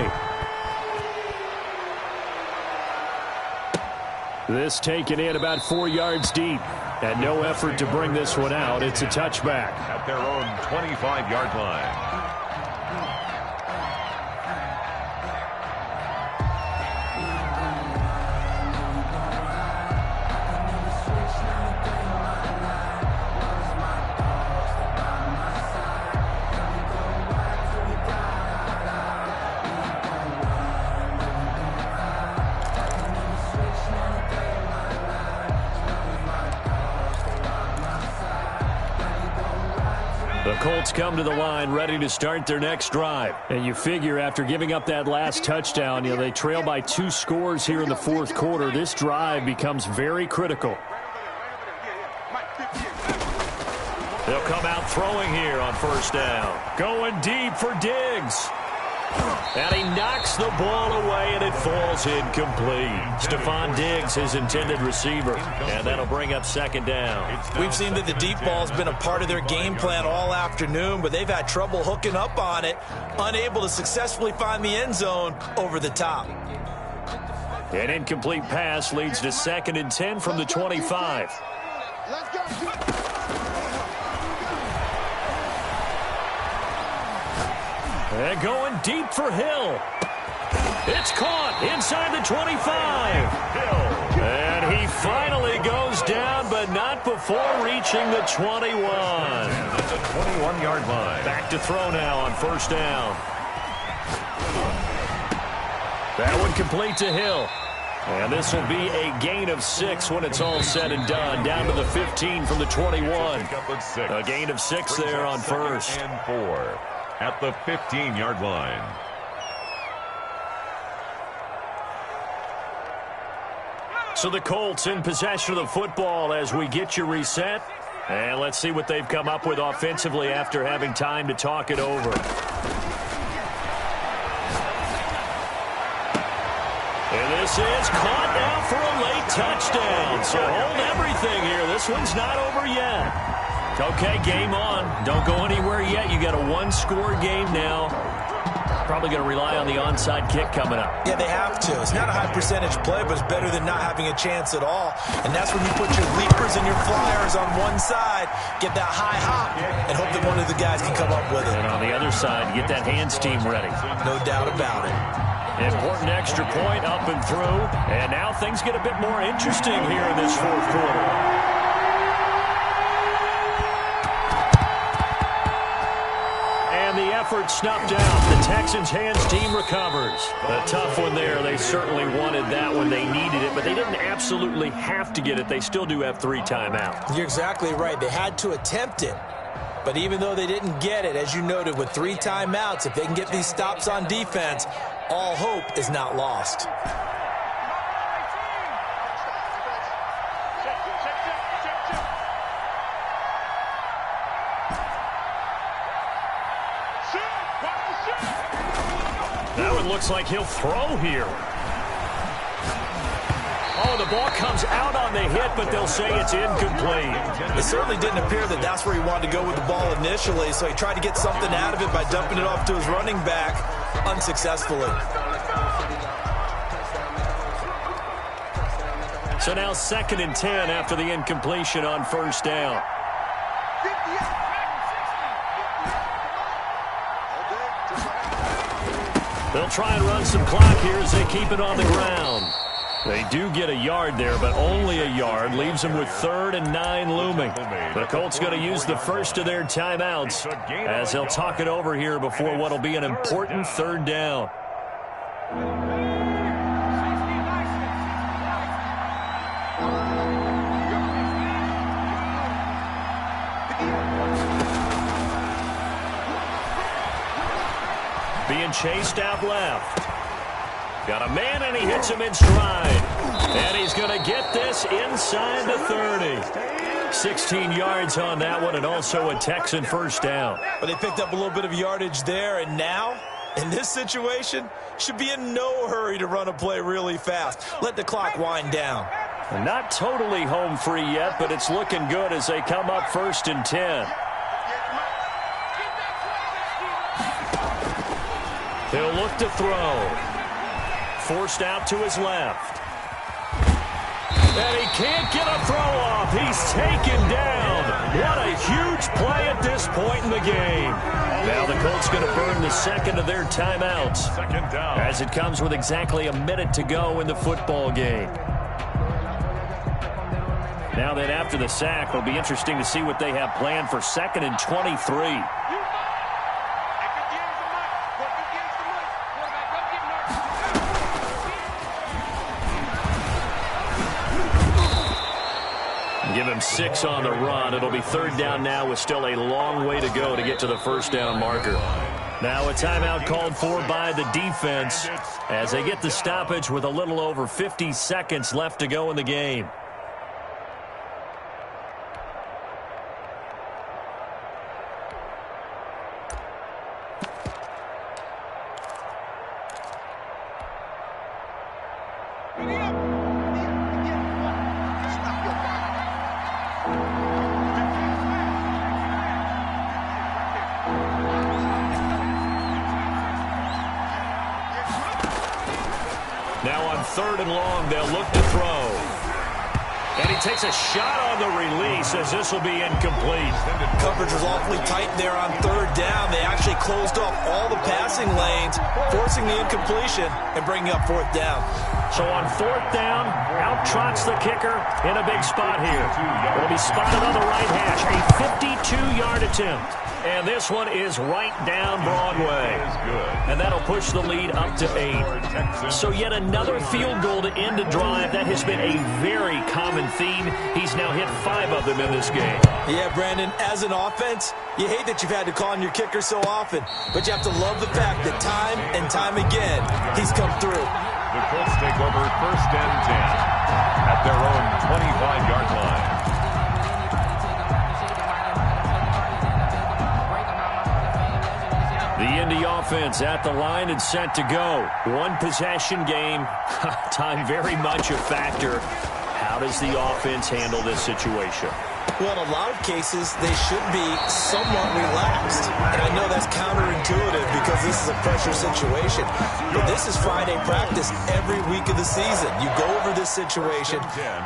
This taken in about 4 yards deep. And no effort to bring this one out. It's a touchback. At their own 25-yard line. The Colts come to the line ready to start their next drive. And you figure after giving up that last touchdown, they trail by 2 scores here in the fourth quarter. This drive becomes very critical. They'll come out throwing here on 1st down. Going deep for Diggs. And he knocks the ball away, and it falls incomplete. Stephon Diggs, his intended receiver. And that'll bring up 2nd down. We've seen that the deep ball's been a part of their game plan all afternoon, but they've had trouble hooking up on it, unable to successfully find the end zone over the top. An incomplete pass leads to 2nd and 10 from the 25. Let's go. And going deep for Hill. It's caught inside the 25. And he finally goes down, but not before reaching the 21. At the 21-yard line. Back to throw now on 1st down. That one complete to Hill. And this will be a gain of 6 when it's all said and done. Down to the 15 from the 21. A gain of 6 there on 1st. And 4 at the 15-yard line. So the Colts in possession of the football as we get you reset. And let's see what they've come up with offensively after having time to talk it over. And this is caught now for a late touchdown. So hold everything here. This one's not over yet. Okay, game on. Don't go anywhere yet. You got a one-score game now. Probably going to rely on the onside kick coming up. Yeah, they have to. It's not a high percentage play, but it's better than not having a chance at all. And that's when you put your leapers and your flyers on one side, get that high hop, and hope that one of the guys can come up with it. And on the other side, get that hands team ready. No doubt about it. Important extra point up and through. And now things get a bit more interesting here in this fourth quarter. The effort snuffed out. The Texans' hands team recovers. A tough one there. They certainly wanted that when they needed it, but they didn't absolutely have to get it. They still do have 3 timeouts. You're exactly right. They had to attempt it. But even though they didn't get it, as you noted, with 3 timeouts, if they can get these stops on defense, all hope is not lost. That one looks like he'll throw here. Oh, the ball comes out on the hit, but they'll say it's incomplete. It certainly didn't appear that that's where he wanted to go with the ball initially, so he tried to get something out of it by dumping it off to his running back unsuccessfully. So now 2nd and 10 after the incompletion on first down. They'll try and run some clock here as they keep it on the ground. They do get a yard there, but only a yard. Leaves them with 3rd and 9 looming. The Colts going to use the first of their timeouts as they'll talk it over here before what will be an important 3rd down. Being chased out left. Got a man, and he hits him in stride. And he's going to get this inside the 30. 16 yards on that one, and also a Texan first down. But they picked up a little bit of yardage there, and now, in this situation, should be in no hurry to run a play really fast. Let the clock wind down. Not totally home free yet, but it's looking good as they come up 1st and 10. He'll look to throw. Forced out to his left. And he can't get a throw off. He's taken down. What a huge play at this point in the game. Now the Colts going to burn the 2nd of their timeouts. 2nd down. As it comes with exactly a minute to go in the football game. Now that after the sack, it'll be interesting to see what they have planned for 2nd and 23. Give him 6 on the run. It'll be 3rd down now with still a long way to go to get to the first down marker. Now a timeout called for by the defense as they get the stoppage with a little over 50 seconds left to go in the game. Now on 3rd and long, they'll look to throw. And he takes a shot on the release as this will be incomplete. Coverage was awfully tight there on 3rd down. They actually closed off all the passing lanes, forcing the incompletion and bringing up 4th down. So on 4th down, out trots the kicker in a big spot here. It'll be spotted on the right hash. A 52-yard attempt. And this one is right down Broadway. And that'll push the lead up to 8. So yet another field goal to end a drive. That has been a very common theme. He's now hit 5 of them in this game. Yeah, Brandon, as an offense, you hate that you've had to call on your kicker so often. But you have to love the fact that time and time again, he's come through. The Colts take over 1st and 10. at their own 25-yard line. The Indy offense at the line and set to go. One possession game. Time very much a factor. How does the offense handle this situation? Well, in a lot of cases, they should be somewhat relaxed. And I know that's counterintuitive because this is a pressure situation. But this is Friday practice every week of the season. You go over this situation,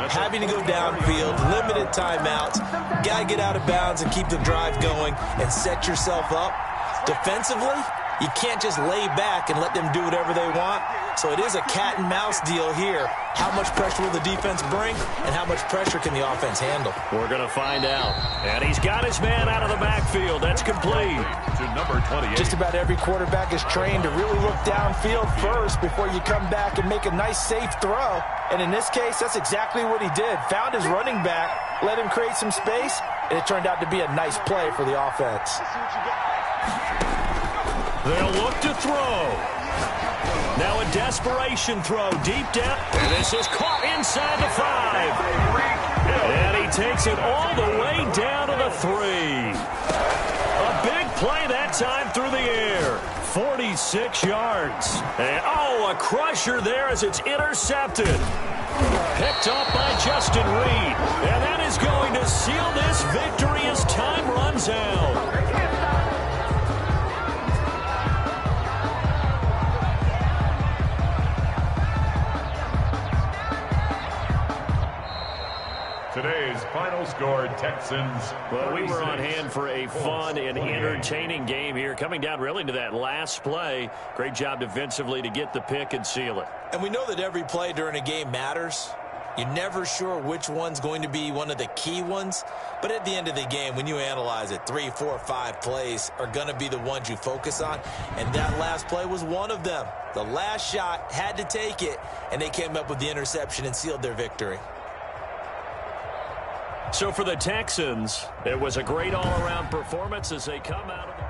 having to go downfield, limited timeouts, got to get out of bounds and keep the drive going and set yourself up. Defensively, you can't just lay back and let them do whatever they want. So it is a cat and mouse deal here. How much pressure will the defense bring, and how much pressure can the offense handle? We're going to find out. And he's got his man out of the backfield. That's complete. To number 28. Just about every quarterback is trained to really look downfield first before you come back and make a nice, safe throw. And in this case, that's exactly what he did. Found his running back, let him create some space, and it turned out to be a nice play for the offense. They'll look to throw. Now a desperation throw deep down. And this is caught inside the 5. And he takes it all the way down to the 3. A big play that time through the air. 46 yards. And, a crusher there as it's intercepted. Picked up by Justin Reed. And that is going to seal this victory as time runs out. Today's final score, Texans. Well, we were 36. on hand for a fun and entertaining game here. Coming down really to that last play. Great job defensively to get the pick and seal it. And we know that every play during a game matters. You're never sure which one's going to be one of the key ones. But at the end of the game, when you analyze it, 3, 4, 5 plays are going to be the ones you focus on. And that last play was one of them. The last shot had to take it, and they came up with the interception and sealed their victory. So for the Texans, it was a great all-around performance as they come out of the